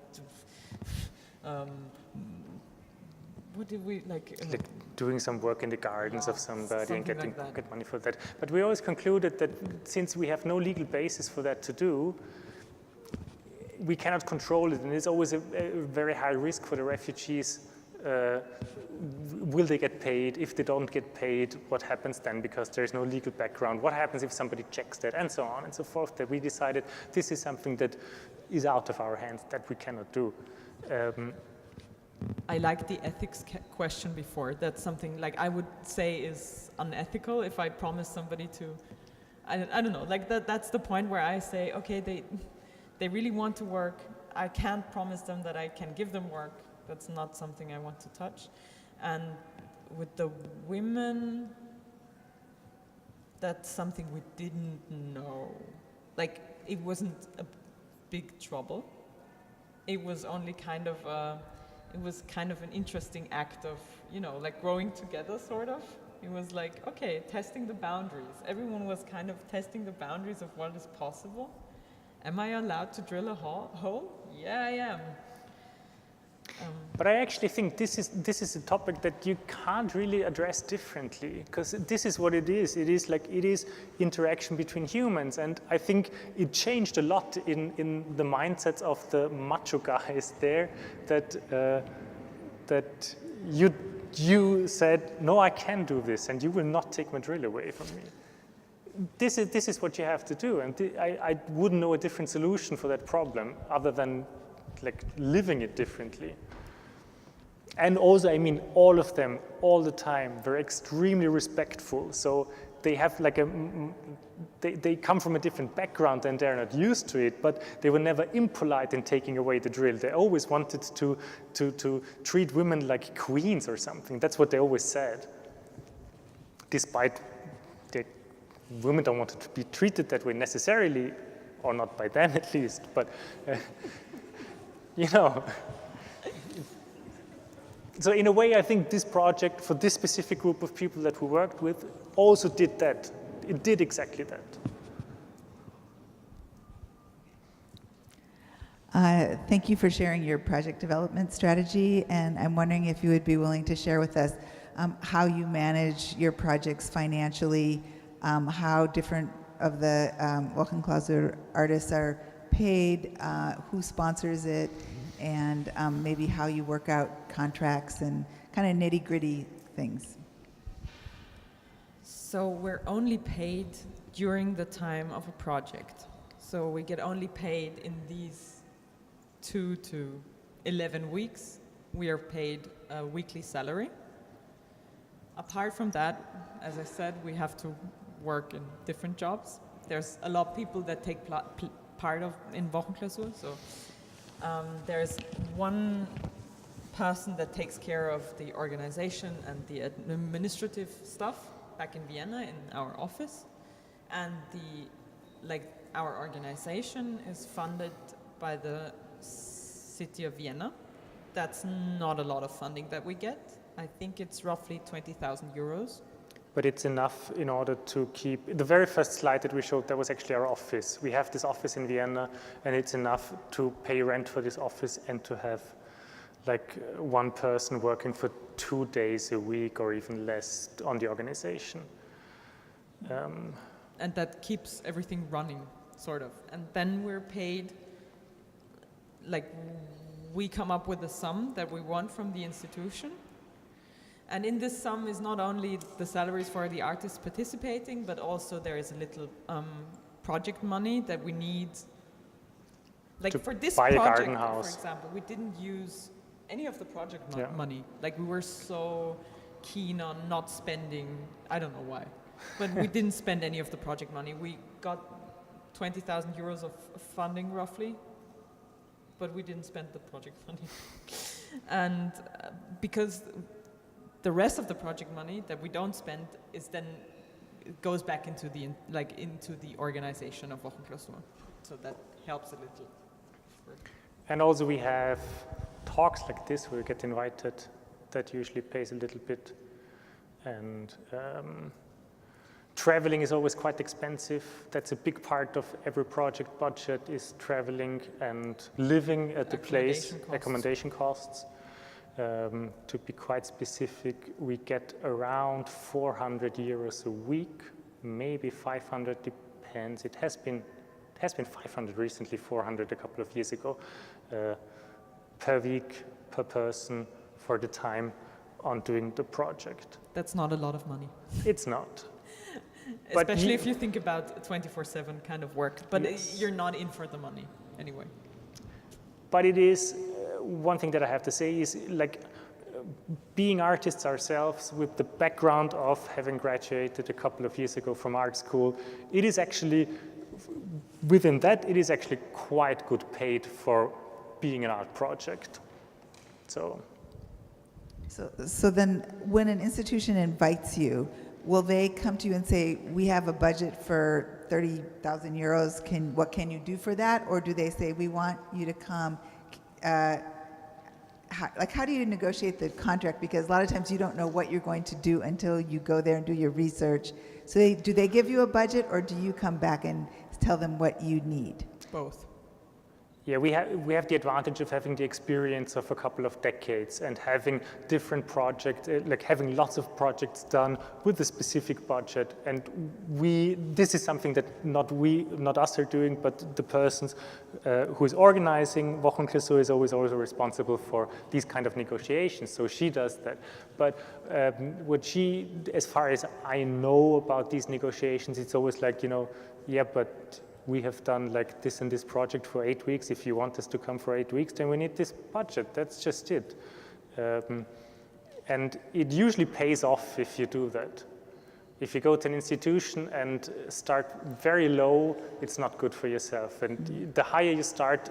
S5: what did we, like
S2: doing some work in the gardens of somebody and getting
S5: like
S2: pocket money for that. But we always concluded that since we have no legal basis for that to do, we cannot control it, and it's always a very high risk for the refugees. Will they get paid? If they don't get paid, what happens then? Because there is no legal background. What happens if somebody checks that, and so on and so forth? That we decided this is something that is out of our hands, that we cannot do.
S5: I like the ethics question before. That's something like I would say is unethical if I promise somebody to, I don't know, like that's the point where I say, okay, they really want to work. I can't promise them that I can give them work. That's not something I want to touch. And with the women, that's something we didn't know. Like, it wasn't a big trouble. It was only kind of, it was kind of an interesting act of, you know, like growing together, sort of. It was like, okay, testing the boundaries. Everyone was kind of testing the boundaries of what is possible. Am I allowed to drill a hole? Yeah, I am.
S2: But I actually think this is a topic that you can't really address differently, because this is what it is. It is interaction between humans, and I think it changed a lot in the mindsets of the macho guys there. That you said, no, I can do this, and you will not take my drill away from me. This is what you have to do, and I wouldn't know a different solution for that problem other than like living it differently. And also, I mean, all of them, all the time, they're extremely respectful. So they have like they come from a different background and they're not used to it, but they were never impolite in taking away the drill. They always wanted to treat women like queens or something. That's what they always said. Despite women don't want to be treated that way necessarily, or not by them at least, but you know. So in a way, I think this project, for this specific group of people that we worked with, also did that. It did exactly that.
S14: Thank you for sharing your project development strategy, and I'm wondering if you would be willing to share with us how you manage your projects financially, how different of the WochenKlausur artists are paid, who sponsors it, and maybe how you work out contracts and kind of nitty-gritty things.
S5: So we're only paid during the time of a project. So we get only paid in these 2 to 11 weeks. We are paid a weekly salary. Apart from that, as I said, we have to work in different jobs. There's a lot of people that take part in WochenKlausur. So there's one person that takes care of the organization and the administrative stuff back in Vienna in our office, and our organization is funded by the city of Vienna. That's not a lot of funding that we get. I think it's roughly 20,000 euros.
S2: But it's enough in order to keep, the very first slide that we showed, that was actually our office. We have this office in Vienna, and it's enough to pay rent for this office and to have like one person working for 2 days a week or even less on the organization.
S5: And that keeps everything running, sort of. And then we're paid, like we come up with a sum that we want from the institution. And in this sum is not only the salaries for the artists participating, but also there is a little project money that we need. Like
S2: to
S5: for this
S2: buy
S5: project,
S2: a garden house.
S5: for example, we didn't use any of the project money. Like we were so keen on not spending, I don't know why, but we didn't spend any of the project money. We got 20,000 euros of funding roughly, but we didn't spend the project money. And because the rest of the project money that we don't spend is then it goes back into the into the organization of WochenKlausur. So that helps a little.
S2: And also we have talks like this where we get invited. That usually pays a little bit. And traveling is always quite expensive. That's a big part of every project budget, is traveling and living at the place, accommodation costs. To be quite specific, we get around 400 euros a week, maybe 500, depends. It has been 500 recently, 400 a couple of years ago, per week, per person, for the time on doing the project.
S5: That's not a lot of money.
S2: It's not.
S5: Especially if you think about 24/7 kind of work, but
S2: yes.
S5: You're not in for the money anyway.
S2: But it is, one thing that I have to say is, like, being artists ourselves with the background of having graduated a couple of years ago from art school, it is actually, within that, it is actually quite good paid for being an art project.
S14: So then when an institution invites you, will they come to you and say, we have a budget for 30,000 euros, what can you do for that? Or do they say, we want you to come, how do you negotiate the contract? Because a lot of times you don't know what you're going to do until you go there and do your research. So do they give you a budget, or do you come back and tell them what you need?
S5: Both.
S2: Yeah, we have the advantage of having the experience of a couple of decades and having different projects, like having lots of projects done with a specific budget. And this is something that not us are doing, but the persons who is organizing WochenKlausur is always also responsible for these kind of negotiations. So she does that. But as far as I know about these negotiations, it's always like, yeah, but we have done like this and this project for 8 weeks. If you want us to come for 8 weeks, then we need this budget. That's just it. And it usually pays off if you do that. If you go to an institution and start very low, it's not good for yourself. And the higher you start,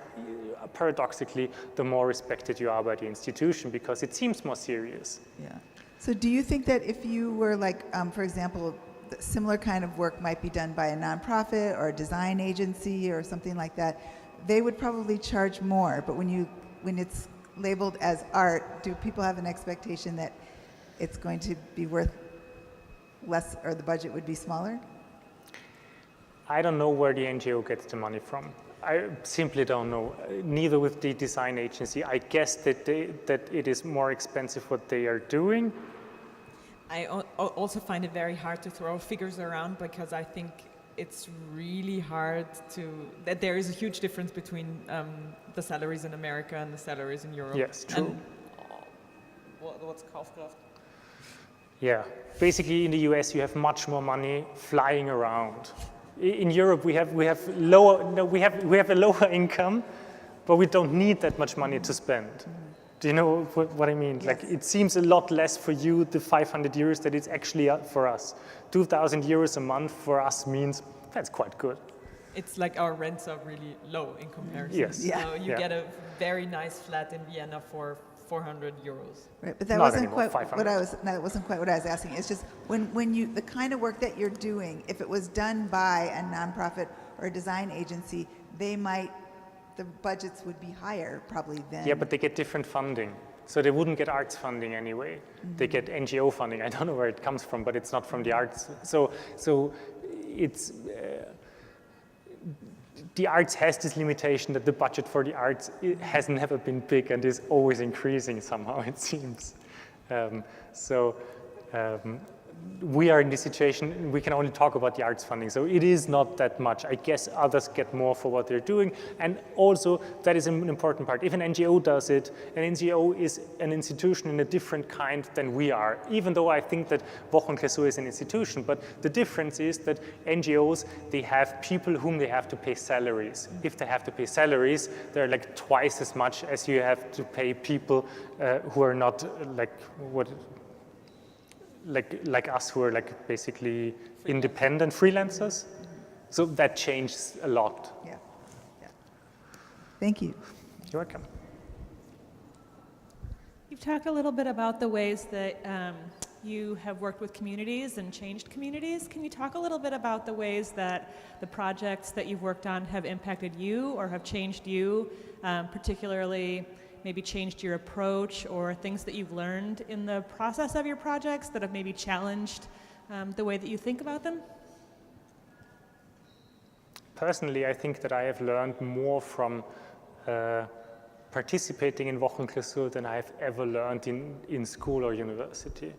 S2: paradoxically, the more respected you are by the institution because it seems more serious.
S14: Yeah. So do you think that if you were like, for example, similar kind of work might be done by a nonprofit or a design agency or something like that, they would probably charge more. But when it's labeled as art, do people have an expectation that it's going to be worth less or the budget would be smaller?
S2: I don't know where the NGO gets the money from. I simply don't know. Neither with the design agency. I guess that it is more expensive what they are doing.
S5: I also find it very hard to throw figures around because I think it's really hard that there is a huge difference between the salaries in America and the salaries in Europe.
S2: Yes, true.
S5: And, what's Kaufkraft?
S2: Yeah, basically in the US you have much more money flying around. In Europe we have a lower income, but we don't need that much money to spend. Do you know what I mean? Yes. Like it seems a lot less for you, the 500 euros that it's actually for us. 2,000 euros a month for us means that's quite good.
S5: It's like our rents are really low in comparison.
S2: Yes.
S5: Yeah. So you get a very nice flat in Vienna for 400 euros.
S14: Right, but that wasn't quite what I was. That wasn't quite what I was asking. It's just when you the kind of work that you're doing, if it was done by a nonprofit or a design agency, the budgets would be higher probably than.
S2: Yeah, but they get different funding. So they wouldn't get arts funding anyway. Mm-hmm. They get NGO funding. I don't know where it comes from, but it's not from the arts. So it's, the arts has this limitation that the budget for the arts has never been big and is always increasing somehow, it seems. We are in this situation, we can only talk about the arts funding, so it is not that much. I guess others get more for what they're doing, and also that is an important part. If an NGO does it, an NGO is an institution in a different kind than we are, even though I think that WochenKlausur is an institution, but the difference is that NGOs, they have people whom they have to pay salaries. If they have to pay salaries, they're like twice as much as you have to pay people who are not like us, who are like basically independent freelancers. So that changes a lot.
S14: Yeah. Thank you.
S2: You're welcome.
S15: You've talked a little bit about the ways that you have worked with communities and changed communities. Can you talk a little bit about the ways that the projects that you've worked on have impacted you or have changed you, particularly maybe changed your approach, or things that you've learned in the process of your projects that have maybe challenged the way that you think about them?
S2: Personally, I think that I have learned more from participating in WochenKlausur than I have ever learned in school or university.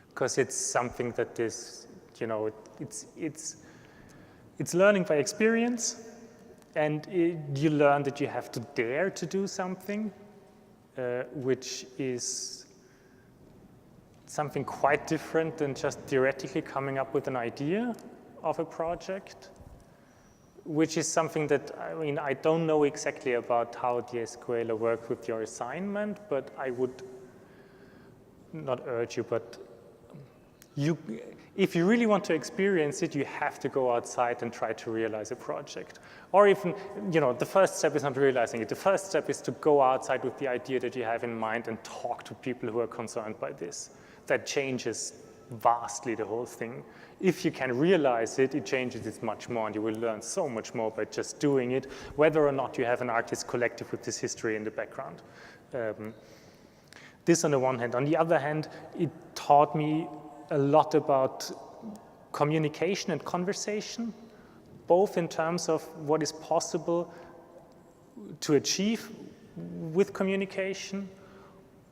S2: Because it's something that is, it's learning by experience, and you learn that you have to dare to do something, which is something quite different than just theoretically coming up with an idea of a project, which is something that, I don't know exactly about how the ESCUELA works with your assignment, but I would not urge you, but if you really want to experience it, you have to go outside and try to realize a project. Or even, the first step is not realizing it. The first step is to go outside with the idea that you have in mind and talk to people who are concerned by this. That changes vastly the whole thing. If you can realize it, it changes it much more, and you will learn so much more by just doing it, whether or not you have an artist collective with this history in the background. This on the one hand. On the other hand, it taught me a lot about communication and conversation, both in terms of what is possible to achieve with communication.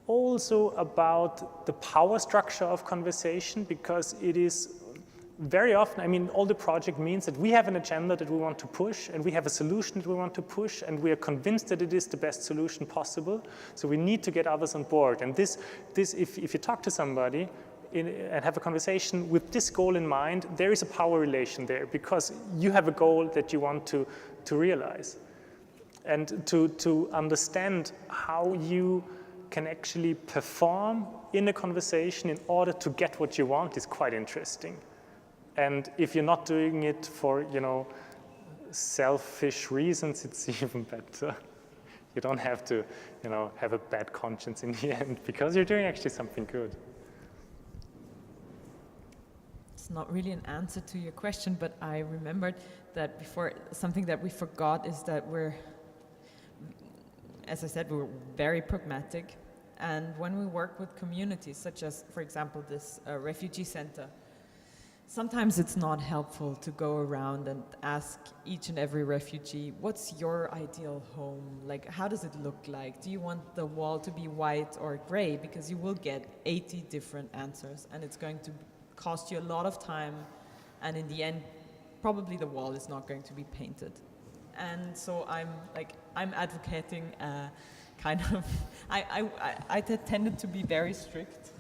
S2: Also about the power structure of conversation, because it is very often, I mean, all the project means that we have an agenda that we want to push, and we have a solution that we want to push, and we are convinced that it is the best solution possible. So we need to get others on board. And this if you talk to somebody and have a conversation with this goal in mind, there is a power relation there, because you have a goal that you want to realize. And to understand how you can actually perform in a conversation in order to get what you want is quite interesting. And if you're not doing it for, selfish reasons, it's even better. You don't have to, have a bad conscience in the end, because you're doing actually something good.
S5: It's not really an answer to your question, but I remembered that before, something that we forgot is that as I said, we're very pragmatic. And when we work with communities, such as, for example, this refugee center, sometimes it's not helpful to go around and ask each and every refugee, what's your ideal home? Like, how does it look like? Do you want the wall to be white or gray? Because you will get 80 different answers, and it's going to cost you a lot of time. And in the end, probably the wall is not going to be painted. And so I'm advocating kind of, I tended to be very strict.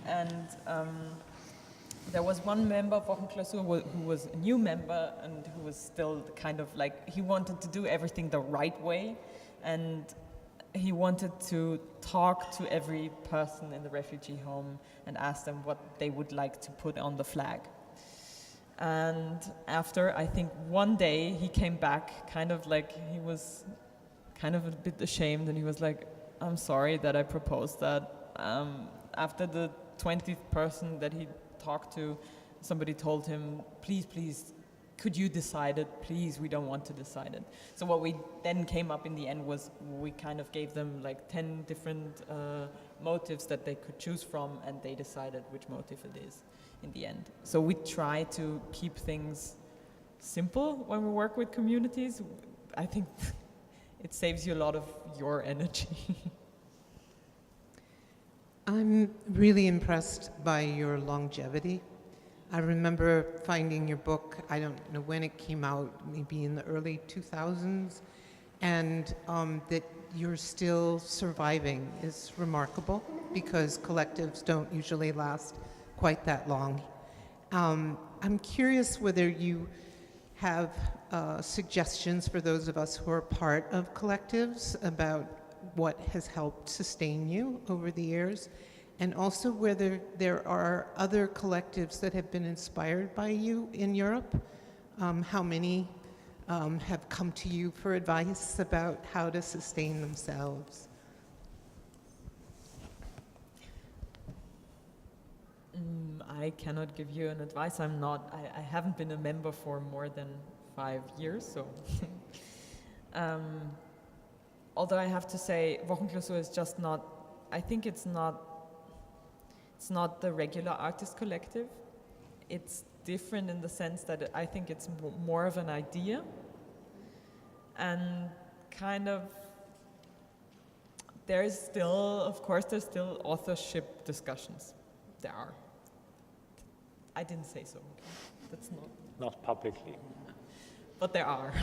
S5: And there was one member of WochenKlausur who was a new member and who was still kind of like, he wanted to do everything the right way, and he wanted to talk to every person in the refugee home and ask them what they would like to put on the flag. And after, I think, one day, he came back kind of like, he was kind of a bit ashamed, and he was like, I'm sorry that I proposed that. After the 20th person that he talked to, somebody told him, please, could you decide it? Please, we don't want to decide it. So what we then came up in the end was, we kind of gave them like 10 different motives that they could choose from, and they decided which motive it is in the end. So we try to keep things simple when we work with communities. I think it saves you a lot of your energy.
S16: I'm really impressed by your longevity. I remember finding your book, I don't know when it came out, maybe in the early 2000s, and that you're still surviving is remarkable, because collectives don't usually last quite that long. I'm curious whether you have suggestions for those of us who are part of collectives about what has helped sustain you over the years, and also whether there are other collectives that have been inspired by you in Europe. How many have come to you for advice about how to sustain themselves?
S5: I cannot give you an advice. I haven't been a member for more than 5 years, so. Although I have to say, WochenKlausur is just not, I think it's not the regular artist collective. It's different in the sense that I think it's more of an idea, and kind of, there's still authorship discussions. There are. I didn't say so. That's
S2: not publicly.
S5: But there are.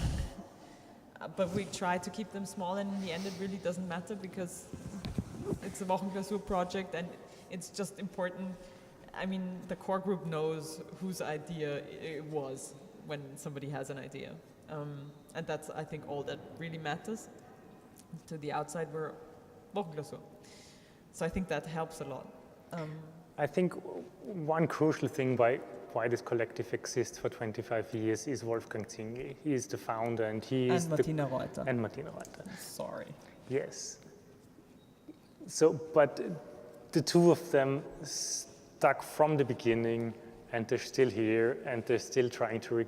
S5: But we try to keep them small, and in the end it really doesn't matter, because it's a WochenKlausur project, and it's just important. I mean, the core group knows whose idea it was when somebody has an idea. And that's, I think, all that really matters. To the outside, we're WochenKlausur. So I think that helps a lot.
S2: I think one crucial thing why this collective exists for 25 years is Wolfgang Zingi. He is the founder, and he is
S5: Martina Reuter.
S2: And Martina Reuter.
S5: Sorry.
S2: Yes. So, but the two of them stuck from the beginning, and they're still here, and they're still trying to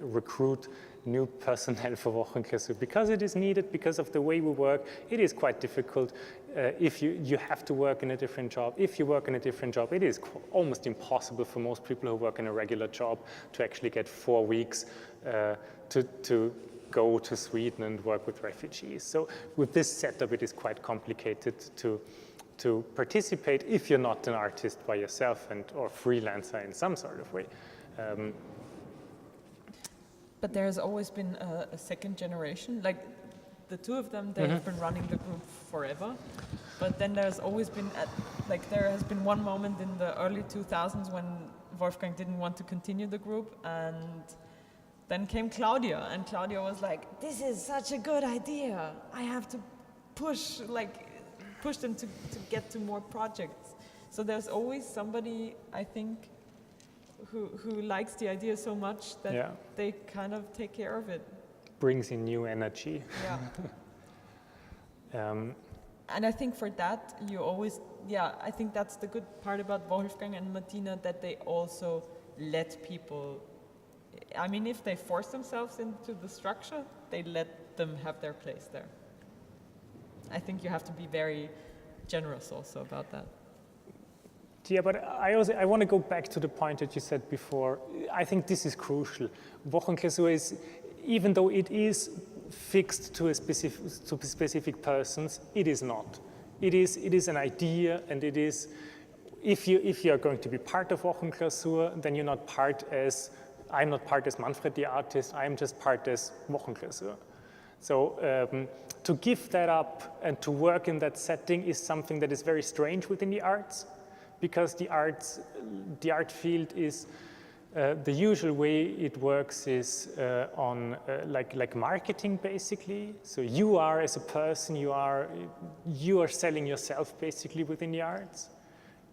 S2: recruit new personnel for WochenKlausur, because it is needed, because of the way we work. It is quite difficult. If you have to work in a different job. If you work in a different job, it is almost impossible for most people who work in a regular job to actually get 4 weeks to go to Sweden and work with refugees. So with this setup, it is quite complicated to participate if you're not an artist by yourself or freelancer in some sort of way.
S5: But there has always been a second generation, like the two of them, they have been running the group forever. But then there's always been, there has been one moment in the early 2000s when Wolfgang didn't want to continue the group, and then came Claudia, and Claudia was like, this is such a good idea. I have to push them to get to more projects. So there's always somebody, I think, who likes the idea so much that they kind of take care of it.
S2: Brings in new energy.
S5: Yeah. And I think for that, you always, I think that's the good part about Wolfgang and Martina, that they also let people, I mean, if they force themselves into the structure, they let them have their place there. I think you have to be very generous also about that.
S2: Yeah, but I want to go back to the point that you said before. I think this is crucial. WochenKlausur is, even though it is fixed to specific persons, it is not. It is an idea, and it is, if you are going to be part of WochenKlausur, then you're not part as, I'm not part as Manfred the artist, I'm just part as WochenKlausur. So to give that up and to work in that setting is something that is very strange within the arts, because the art field is, the usual way it works is on like marketing, basically. So you are, as a person, you are selling yourself basically within the arts,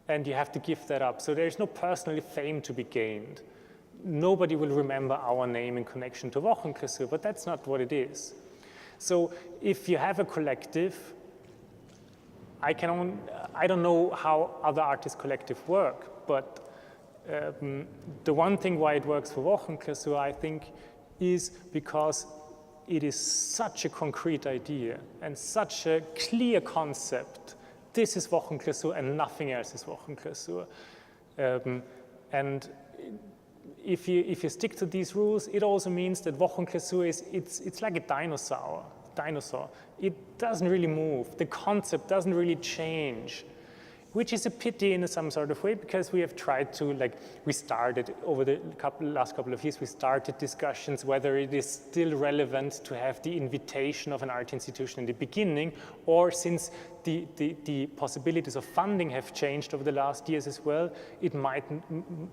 S2: and you have to give that up. So there's no personal fame to be gained. Nobody will remember our name in connection to WochenKlausur, but that's not what it is. So if you have a collective, I don't know how other artists' collective work, but the one thing why it works for WochenKlausur, I think, is because it is such a concrete idea and such a clear concept. This is WochenKlausur and nothing else is WochenKlausur. And if you stick to these rules, it also means that WochenKlausur it's like a dinosaur. It doesn't really move. The concept doesn't really change, which is a pity in some sort of way, because we have tried to, we started over the last couple of years, we started discussions whether it is still relevant to have the invitation of an art institution in the beginning, or since the possibilities of funding have changed over the last years as well,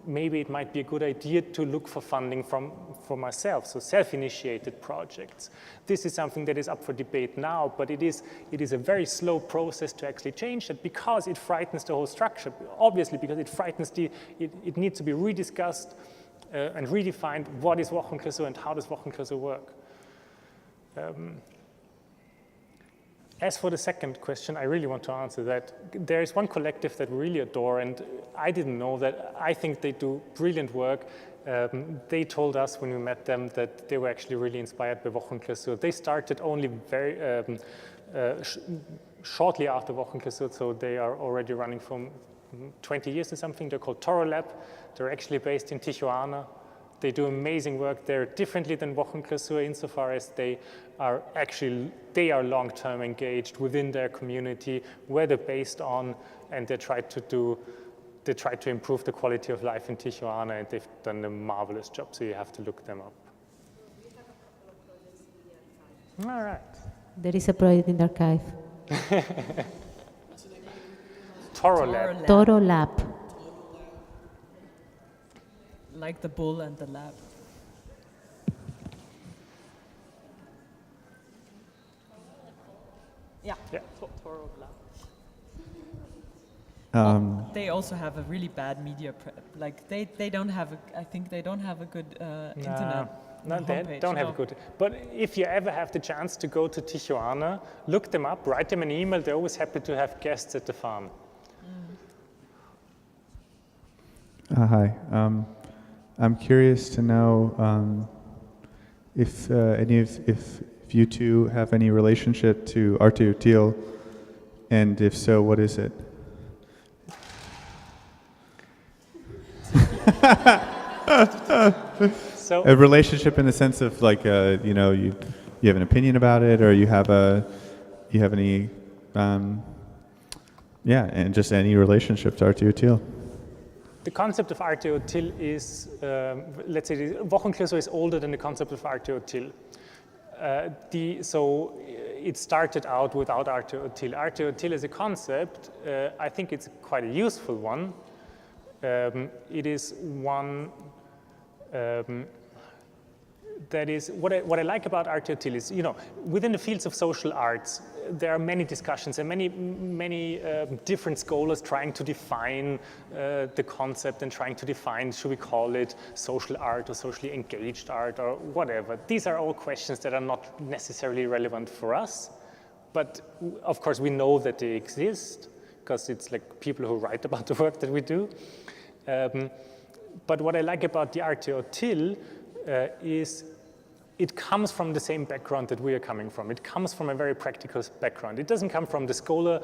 S2: maybe it might be a good idea to look for funding from ourselves, so self-initiated projects. This is something that is up for debate now, but it is a very slow process to actually change that, because it frightens the whole structure. Obviously, because it frightens it needs to be rediscussed and redefined. What is WochenKlausur and how does WochenKlausur work? As for the second question, I really want to answer that. There is one collective that we really adore, and I didn't know that. I think they do brilliant work. They told us when we met them that they were actually really inspired by WochenKlausur. They started only very shortly after WochenKlausur, so they are already running from 20 years or something. They're called Toro Lab. They're actually based in Tijuana. They do amazing work there, differently than WochenKlausur insofar as they are long-term engaged within their community, where they're based on, and they try to improve the quality of life in Tijuana, and they've done a marvelous job, so you have to look them up. All right.
S17: There is a project in the archive.
S2: Toro Lab.
S17: Toro Lab.
S5: Like the bull and the lab. Yeah. Toro Lab. They also have a really bad media they don't have I think they don't have a good internet.
S2: No, they don't have a good. But if you ever have the chance to go to Tijuana, look them up, write them an email. They're always happy to have guests at the farm.
S4: Hi. I'm curious to know if you two have any relationship to ARTE ÚTIL, and if so, what is it?
S2: So
S4: a relationship in the sense of like, you know, you have an opinion about it, or you have any, yeah, and just any relationship to ARTE ÚTIL.
S2: the concept of ARTE ÚTIL is, let's say, WochenKlausur is older than the concept of ARTE ÚTIL. So it started out without ARTE ÚTIL. ARTE ÚTIL as a concept, I think it's quite a useful one. It is one that is, what I like about ARTE ÚTIL is, you know, within the fields of social arts, there are many discussions and many different scholars trying to define the concept and trying to define, should we call it social art or socially engaged art or whatever. These are all questions that are not necessarily relevant for us, but of course we know that they exist because it's like people who write about the work that we do. But what I like about the ARTE ÚTIL is it comes from the same background that we are coming from. It comes from a very practical background. It doesn't come from the scholar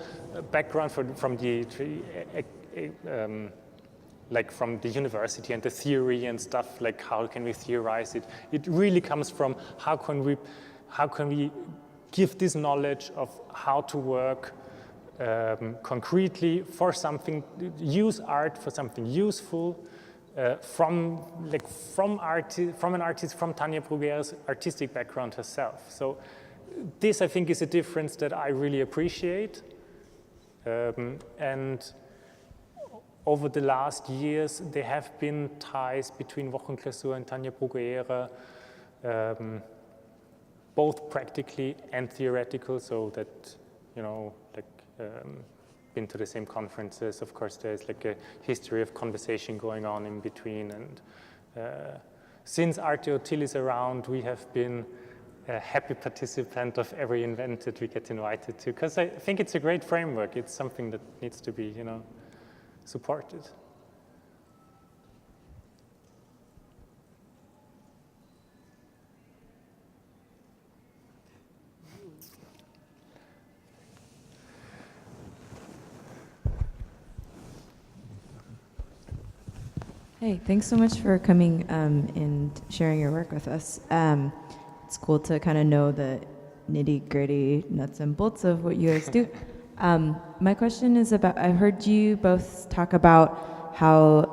S2: background from the like from the university and the theory and stuff, like how can we theorize it. It really comes from how can we give this knowledge of how to work concretely for something, use art for something useful, from an artist, from Tania Bruguera's artistic background herself. So this, I think, is a difference that I really appreciate. And over the last years, there have been ties between WochenKlausur and Tania Bruguera, both practically and theoretical, so that, you know, like, been to the same conferences. Of course, there's like a history of conversation going on in between. And since ARTE ÚTIL is around, we have been a happy participant of every event that we get invited to, because I think it's a great framework. It's something that needs to be, you know, supported.
S18: Hey, thanks so much for coming and sharing your work with us. It's cool to kind of know the nitty-gritty nuts and bolts of what you guys do. My question is about, I heard you both talk about how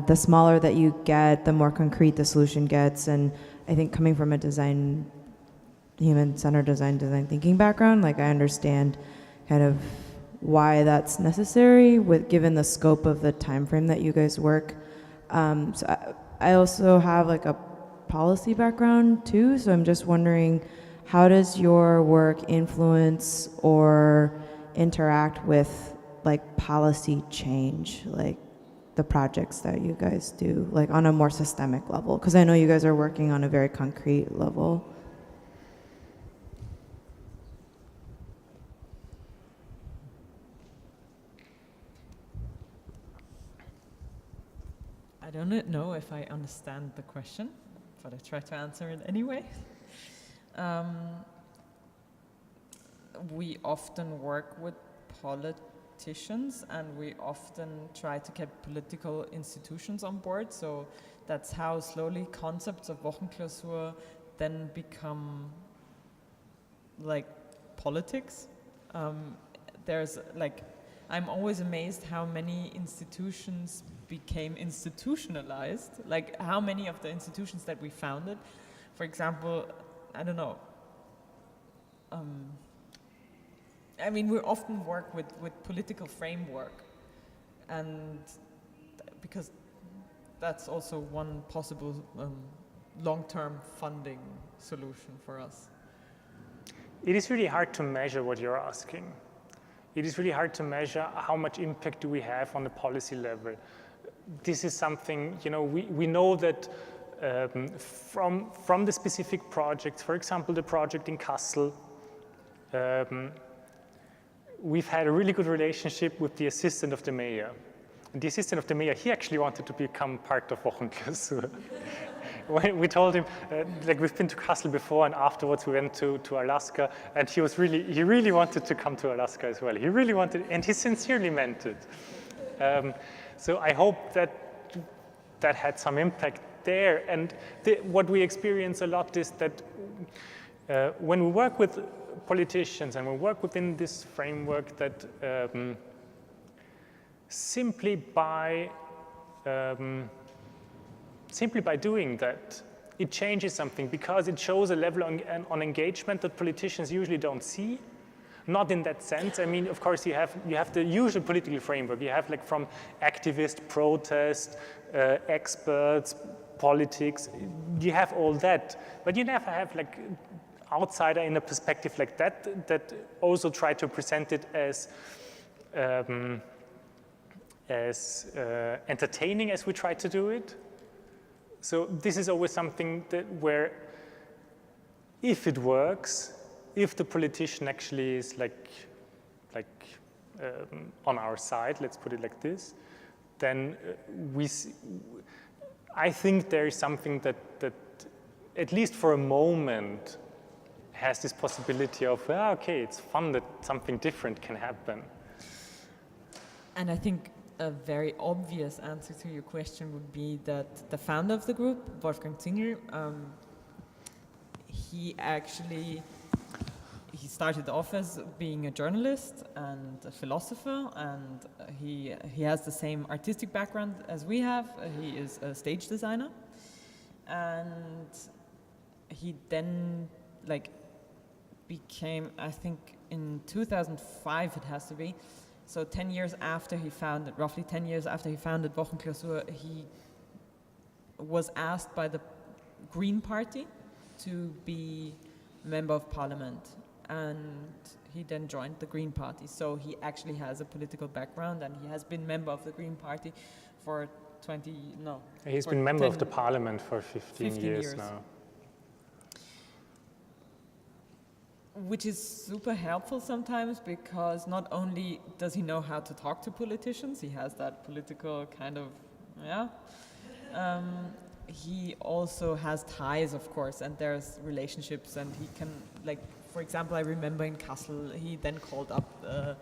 S18: the smaller that you get, the more concrete the solution gets, and I think coming from a human-centered design thinking background, like I understand kind of why that's necessary given the scope of the time frame that you guys work. So I also have like a policy background too, so I'm just wondering, how does your work influence or interact with like policy change, like the projects that you guys do, like on a more systemic level? Because I know you guys are working on a very concrete level.
S3: I don't know if I understand the question, but I try to answer it anyway. We often work with politicians, and we often try to get political institutions on board. So that's how slowly concepts of WochenKlausur then become like politics. There's like, I'm always amazed how many institutions became institutionalized, like how many of the institutions that we founded, for example, I don't know, I mean, we often work with political framework, and because that's also one possible long-term funding solution for us.
S2: It is really hard to measure what you're asking. It is really hard to measure how much impact do we have on the policy level. This is something, you know, we know that from the specific projects, for example, the project in Kassel, we've had a really good relationship with the assistant of the mayor. And the assistant of the mayor, he actually wanted to become part of WochenKlausur. We told him, like we've been to Kassel before, and afterwards we went to Alaska, and he really wanted to come to Alaska as well. He really wanted, and he sincerely meant it. So I hope that had some impact there. And what we experience a lot is that when we work with politicians and we work within this framework, that simply by doing that, it changes something, because it shows a level on engagement that politicians usually don't see. Not in that sense. I mean, of course, you have the usual political framework. You have like from activist, protest, experts, politics. You have all that, but you never have like outsider in a perspective like that also try to present it as entertaining as we try to do it. So this is always something where, if it works, if the politician actually is on our side, let's put it like this, then I think there is something that at least for a moment has this possibility of, okay, it's fun that something different can happen.
S5: And I think a very obvious answer to your question would be that the founder of the group, Wolfgang Zinger, he started off as being a journalist and a philosopher, and he has the same artistic background as we have. He is a stage designer, and he then became, I think in 2005 it has to be, so 10 years after he founded, roughly 10 years after he founded WochenKlausur, he was asked by the Green Party to be member of parliament, and he then joined the Green Party. So he actually has a political background, and he has been member of the Green Party for
S2: He's been member of the parliament for 15 years now.
S5: Which is super helpful sometimes, because not only does he know how to talk to politicians, he has that political kind of, he also has ties, of course, and there's relationships, and he can, for example, I remember in Kassel, he then called up a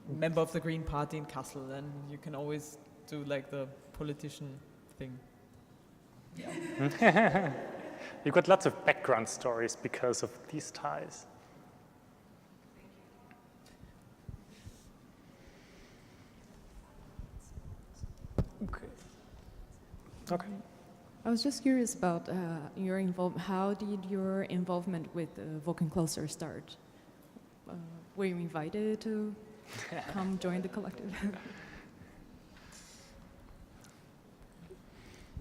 S5: member of the Green Party in Kassel, and you can always do the politician thing.
S2: Yeah. You got lots of background stories because of these ties. Okay.
S7: I was just curious about your involvement. How did your involvement with WochenKlausur start? Were you invited to come join the collective?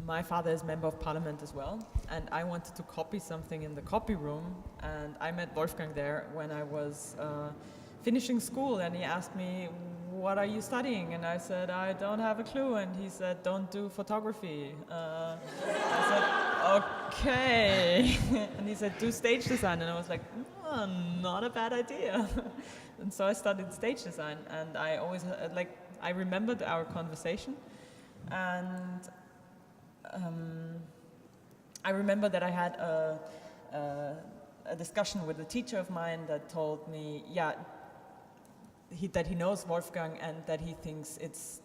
S5: My father is member of parliament as well, and I wanted to copy something in the copy room, and I met Wolfgang there when I was finishing school, and he asked me, what are you studying? And I said, I don't have a clue, and he said, don't do photography. I said, okay. And he said, do stage design, and I was like, not a bad idea. And so I studied stage design, and I always, I remembered our conversation, and I remember that I had a discussion with a teacher of mine that told me, that he knows Wolfgang, and that he thinks it's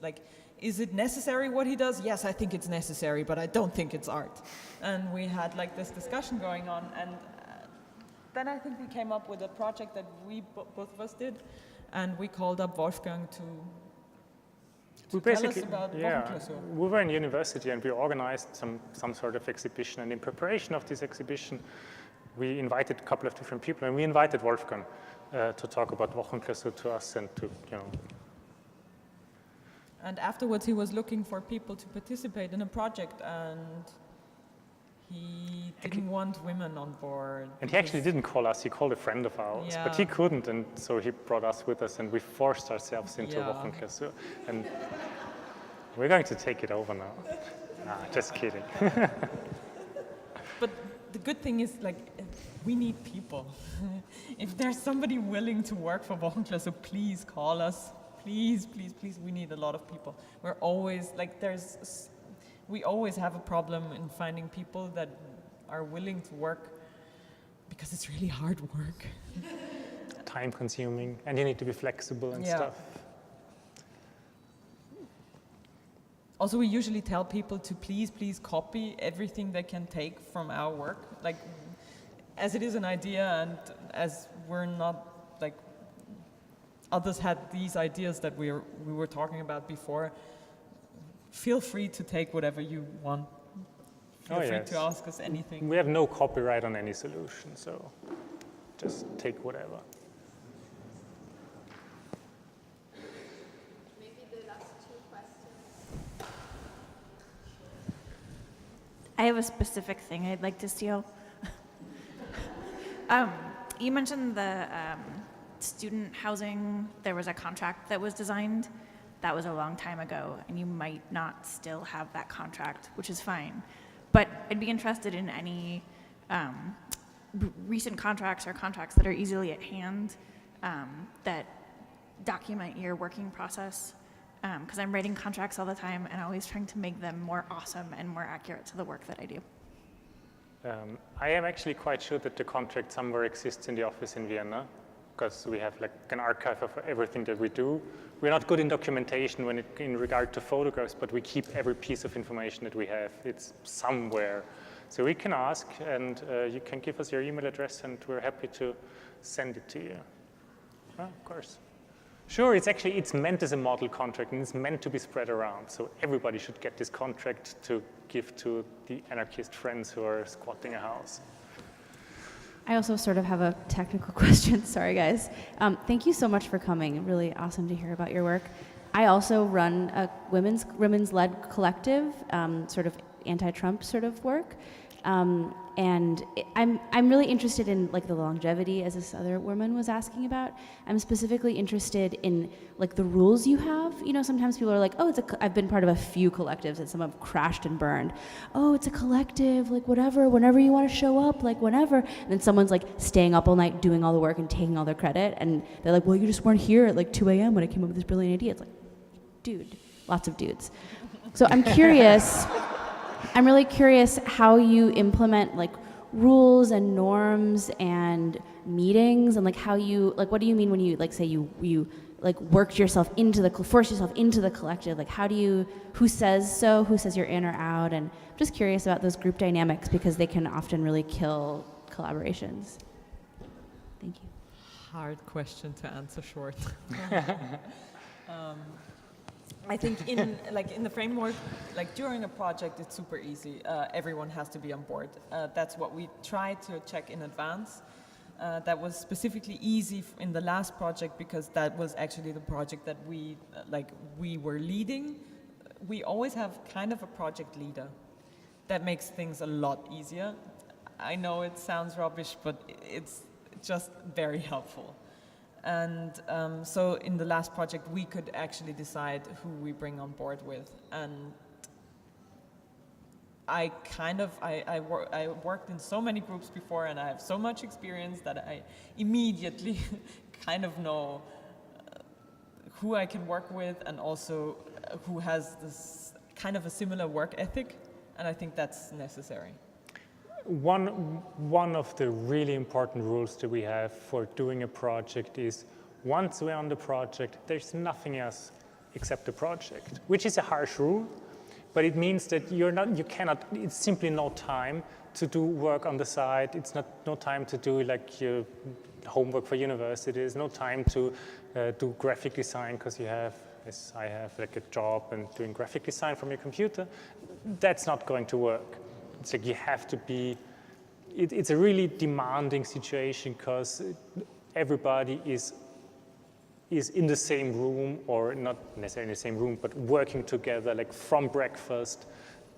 S5: is it necessary what he does? Yes, I think it's necessary, but I don't think it's art. And we had this discussion going on, and then I think we came up with a project that we both of us did, and we called up Wolfgang to tell us about WochenKlausur.
S2: We were in university, and we organized some sort of exhibition, and in preparation of this exhibition we invited a couple of different people, and we invited Wolfgang to talk about WochenKlausur to us, and to
S5: And afterwards he was looking for people to participate in a project, and he didn't want women on board.
S2: And he actually didn't call us, he called a friend of ours, but he couldn't, and so he brought us with us, and we forced ourselves into WochenKlausur. And we're going to take it over now. Just kidding.
S5: But the good thing is, we need people. If there's somebody willing to work for WochenKlausur, please call us. Please, please, please, we need a lot of people. We're always, we always have a problem in finding people that are willing to work, because it's really hard work.
S2: Time consuming, and you need to be flexible and stuff.
S5: Also, we usually tell people to please copy everything they can take from our work. Like, as it is an idea, and as we're not, like, others had these ideas that we were talking about before, feel free to take whatever you want. Feel free to ask us anything.
S2: We have no copyright on any solution, so just take whatever.
S19: Maybe the last 2 questions.
S20: I have a specific thing I'd like to steal. You mentioned the student housing. There was a contract that was designed. That was a long time ago, and you might not still have that contract, which is fine. But I'd be interested in any recent contracts or contracts that are easily at hand that document your working process. Because I'm writing contracts all the time and always trying to make them more awesome and more accurate to the work that I do.
S2: I am actually quite sure that the contract somewhere exists in the office in Vienna, because we have like an archive of everything that we do. We're not good in documentation in regard to photographs, but we keep every piece of information that we have. It's somewhere. So we can ask, and you can give us your email address, and we're happy to send it to you. Of course. Sure, it's meant as a model contract, and it's meant to be spread around. So everybody should get this contract to give to the anarchist friends who are squatting a house.
S21: I also sort of have a technical question. Sorry, guys. Thank you so much for coming. Really awesome to hear about your work. I also run a women's-led collective, sort of anti-Trump sort of work. And I'm really interested in like the longevity, as this other woman was asking about. I'm specifically interested in like the rules you have. You know, sometimes people are like, oh, I've been part of a few collectives and some have crashed and burned. Oh, it's a collective, like whatever, whenever you want to show up, like whenever. And then someone's like staying up all night doing all the work and taking all their credit. And they're like, well, you just weren't here at like 2 a.m. when I came up with this brilliant idea. It's like, dude, lots of dudes. So I'm curious. I'm really curious how you implement like rules and norms and meetings, and like how you, like what do you mean when you like say you like worked yourself into force yourself into the collective? Like who says you're in or out? And I'm just curious about those group dynamics because they can often really kill collaborations. Thank you.
S5: Hard question to answer short. I think in the framework, like during a project, it's super easy. Everyone has to be on board. That's what we try to check in advance. That was specifically easy in the last project because that was actually the project that we were leading. We always have kind of a project leader. That makes things a lot easier. I know it sounds rubbish, but it's just very helpful. And so in the last project, we could actually decide who we bring on board with. And I worked in so many groups before, and I have so much experience that I immediately kind of know who I can work with and also who has this kind of a similar work ethic. And I think that's necessary.
S2: One of the really important rules that we have for doing a project is once we're on the project, there's nothing else except the project, which is a harsh rule, but it means that it's simply no time to do work on the side. It's no time to do like your homework for university. There's no time to do graphic design because as I have like a job and doing graphic design from your computer. That's not going to work. It's like you have to be, it's a really demanding situation because everybody is in the same room, or not necessarily in the same room, but working together like from breakfast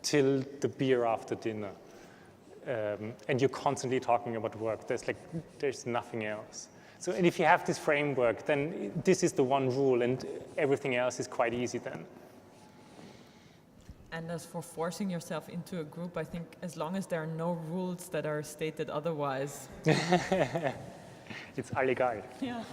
S2: till the beer after dinner. And you're constantly talking about work. There's nothing else. So, and if you have this framework, then this is the one rule and everything else is quite easy then.
S5: And as for forcing yourself into a group, I think as long as there are no rules that are stated otherwise.
S2: It's all legal.
S5: Yeah.